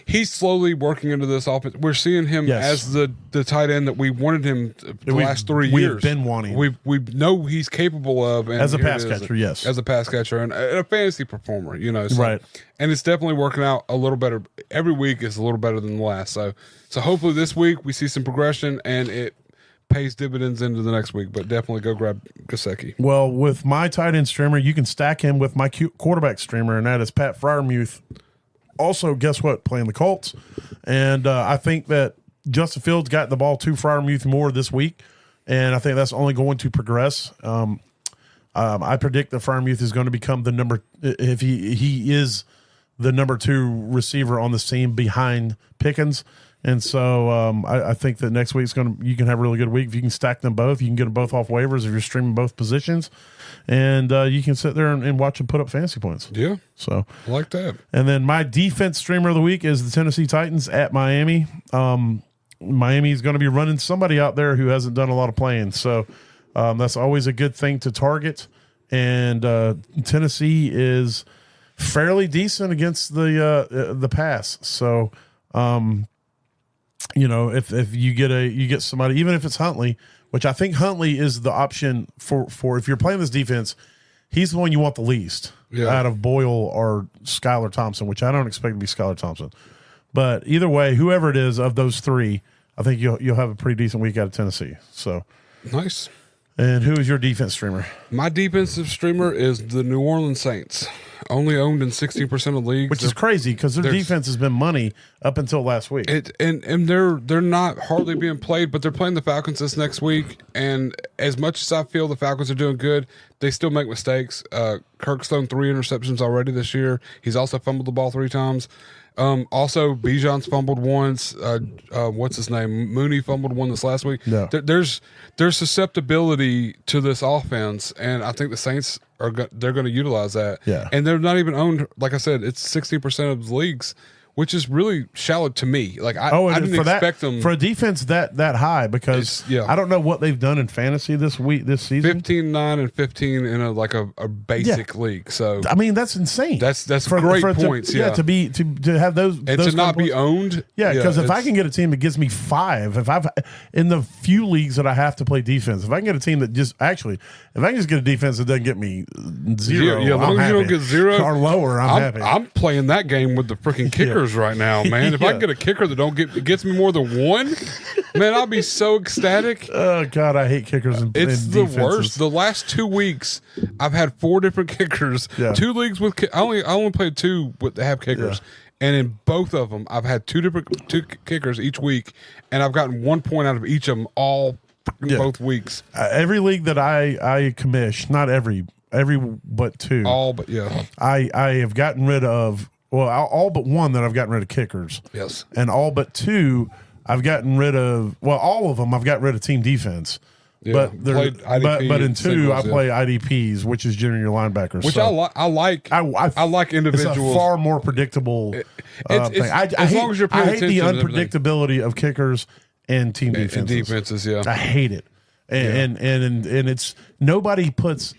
he's slowly working into this offense. We're seeing him as the tight end that we wanted him the last 3 years. We've been wanting. We know he's capable of, and as a pass catcher, yes, as a pass catcher and a fantasy performer. Right. And it's definitely working out a little better. Every week is a little better than the last. So hopefully this week we see some progression, and it pays dividends into the next week, but definitely go grab Gesicki. Well, with my tight end streamer, you can stack him with my quarterback streamer, and that is Pat Freiermuth. Also, guess what? Playing the Colts. And I think that Justin Fields got the ball to Freiermuth more this week, and I think that's only going to progress. I predict that Freiermuth is going to become the number, if he is the number 2 receiver on this team behind Pickens. And so I think that next week's you can have a really good week if you can stack them both. You can get them both off waivers if you're streaming both positions, and you can sit there and watch them put up fantasy points. Yeah, so I like that. And then my defense streamer of the week is the Tennessee Titans at Miami. Miami is going to be running somebody out there who hasn't done a lot of playing, so that's always a good thing to target. And Tennessee is fairly decent against the pass, so. If you get somebody, even if it's Huntley, which I think Huntley is the option for if you're playing this defense, he's the one you want the least out of Boyle or Skylar Thompson, which I don't expect to be Skylar Thompson. But either way, whoever it is of those 3, I think you'll have a pretty decent week out of Tennessee. So nice. And who is your defense streamer? My defensive streamer is the New Orleans Saints. Only owned in 16% of leagues, which is crazy because their defense has been money up until last week. And they're not hardly being played, but they're playing the Falcons this next week. And as much as I feel the Falcons are doing good, they still make mistakes. Kirk's thrown 3 interceptions already this year. He's also fumbled the ball 3 times. Also, Bijan's fumbled once. What's his name? Mooney fumbled one this last week. No. There's susceptibility to this offense, and I think the Saints they're going to utilize that. Yeah. And they're not even owned. Like I said, it's 16% of the leagues, which is really shallow to me. Like I didn't for expect them for a defense that high because I don't know what they've done in fantasy this season. 15-9-15 in a basic league. So I mean that's insane. That's great points. To have those and those to not be points. owned. Yeah, because if I can get a team that gives me 5, if I've in the few leagues that I have to play defense, if I can get a team that if I can just get a defense that doesn't get me 0, as long as you don't get 0 or lower, I'm happy. I'm playing that game with the freaking kickers right now, man. If I can get a kicker that gets me more than 1, man, I'll be so ecstatic. Oh God, I hate kickers. It's the worst. The last 2 weeks, I've had 4 different kickers. Yeah. 2 leagues with I only played 2 that have kickers. Yeah. And in both of them, I've had 2 kickers each week, and I've gotten 1 point out of each of them both weeks. Every league that I commission, not every but 2. All but yeah. I have gotten rid of all but 1 that I've gotten rid of kickers. Yes. And all but 2 I've gotten rid of. Well, all of them I've got rid of team defense. Yeah, but in 2 I play IDPs, which is junior linebackers, which I like. I like individuals. It's a far more predictable thing. As long as you're paying attention. I hate the unpredictability of kickers and team defenses. And defenses, yeah, I hate it. And it's nobody puts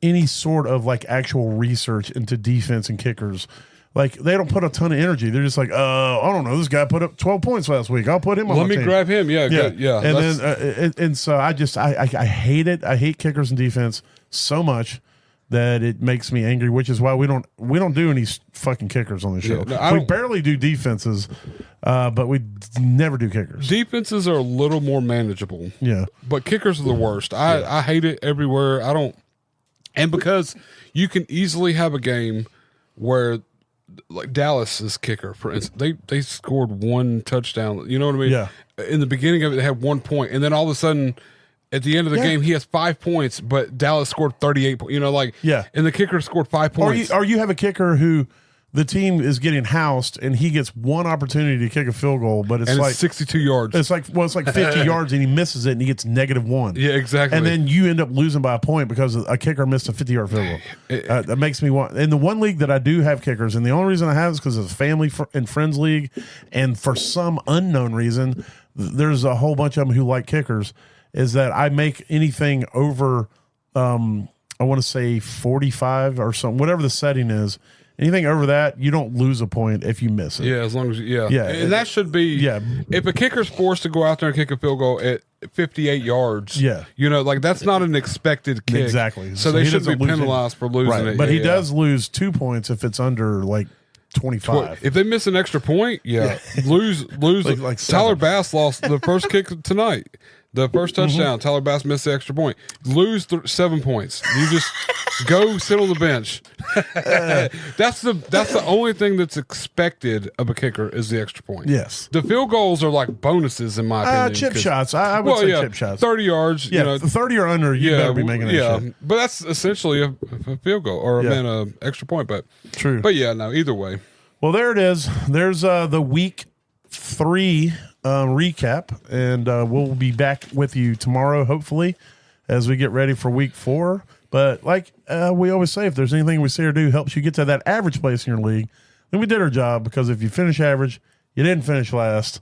any sort of like actual research into defense and kickers. Like they don't put a ton of energy. They're just like, I don't know. This guy put up 12 points last week. I'll put him on. Let me grab him. Yeah. And then so I hate it. I hate kickers and defense so much that it makes me angry. Which is why we don't do any fucking kickers on the show. We barely do defenses, but we never do kickers. Defenses are a little more manageable. Yeah, but kickers are the worst. I hate it everywhere. I don't, and because you can easily have a game where. Like Dallas's kicker, for instance, they scored 1 touchdown. You know what I mean? Yeah. In the beginning of it, they had 1 point, and then all of a sudden, at the end of the game, he has 5 points, but Dallas scored 38 points. You know, and the kicker scored 5 points. Or you have a kicker who the team is getting housed, and he gets 1 opportunity to kick a field goal, but it's like 62 yards. It's like 50 yards, and he misses it, and he gets -1. Yeah, exactly. And then you end up losing by a point because a kicker missed a 50-yard field goal. That makes me want. In the one league that I do have kickers, and the only reason I have is because it's a family and friends league, and for some unknown reason, there's a whole bunch of them who like kickers. Is that I make anything over, I want to say 45 or something, whatever the setting is. Anything over that, you don't lose a point if you miss it. Yeah, as long as and that should be. Yeah, if a kicker's forced to go out there and kick a field goal at 58 yards, that's not an expected kick. Exactly. So they shouldn't be penalized for losing it. But he does lose 2 points if it's under 25. If they miss an extra point, lose. Like Tyler Bass lost the first kick tonight. The first touchdown, Tyler Bass missed the extra point. Lose 7 points. You just go sit on the bench. That's the only thing that's expected of a kicker is the extra point. Yes. The field goals are like bonuses in my opinion. Chip shots. I would say chip shots. 30 yards. Yeah, 30 or under, you better be making that shit. But that's essentially a field goal or an extra point. But true. But either way. Well, there it is. There's the week 3 recap, and we'll be back with you tomorrow, hopefully, as we get ready for week 4. But like we always say, if there's anything we say or do helps you get to that average place in your league, then we did our job, because if you finish average, you didn't finish last.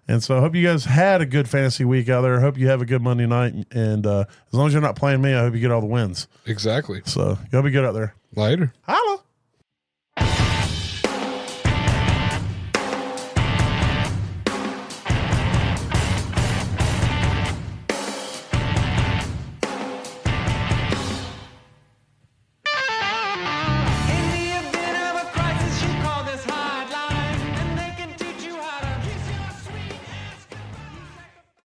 And so I hope you guys had a good fantasy week out there. I hope you have a good Monday night, and as long as you're not playing me, I hope you get all the wins. Exactly. So y'all be good out there. Later. Holla.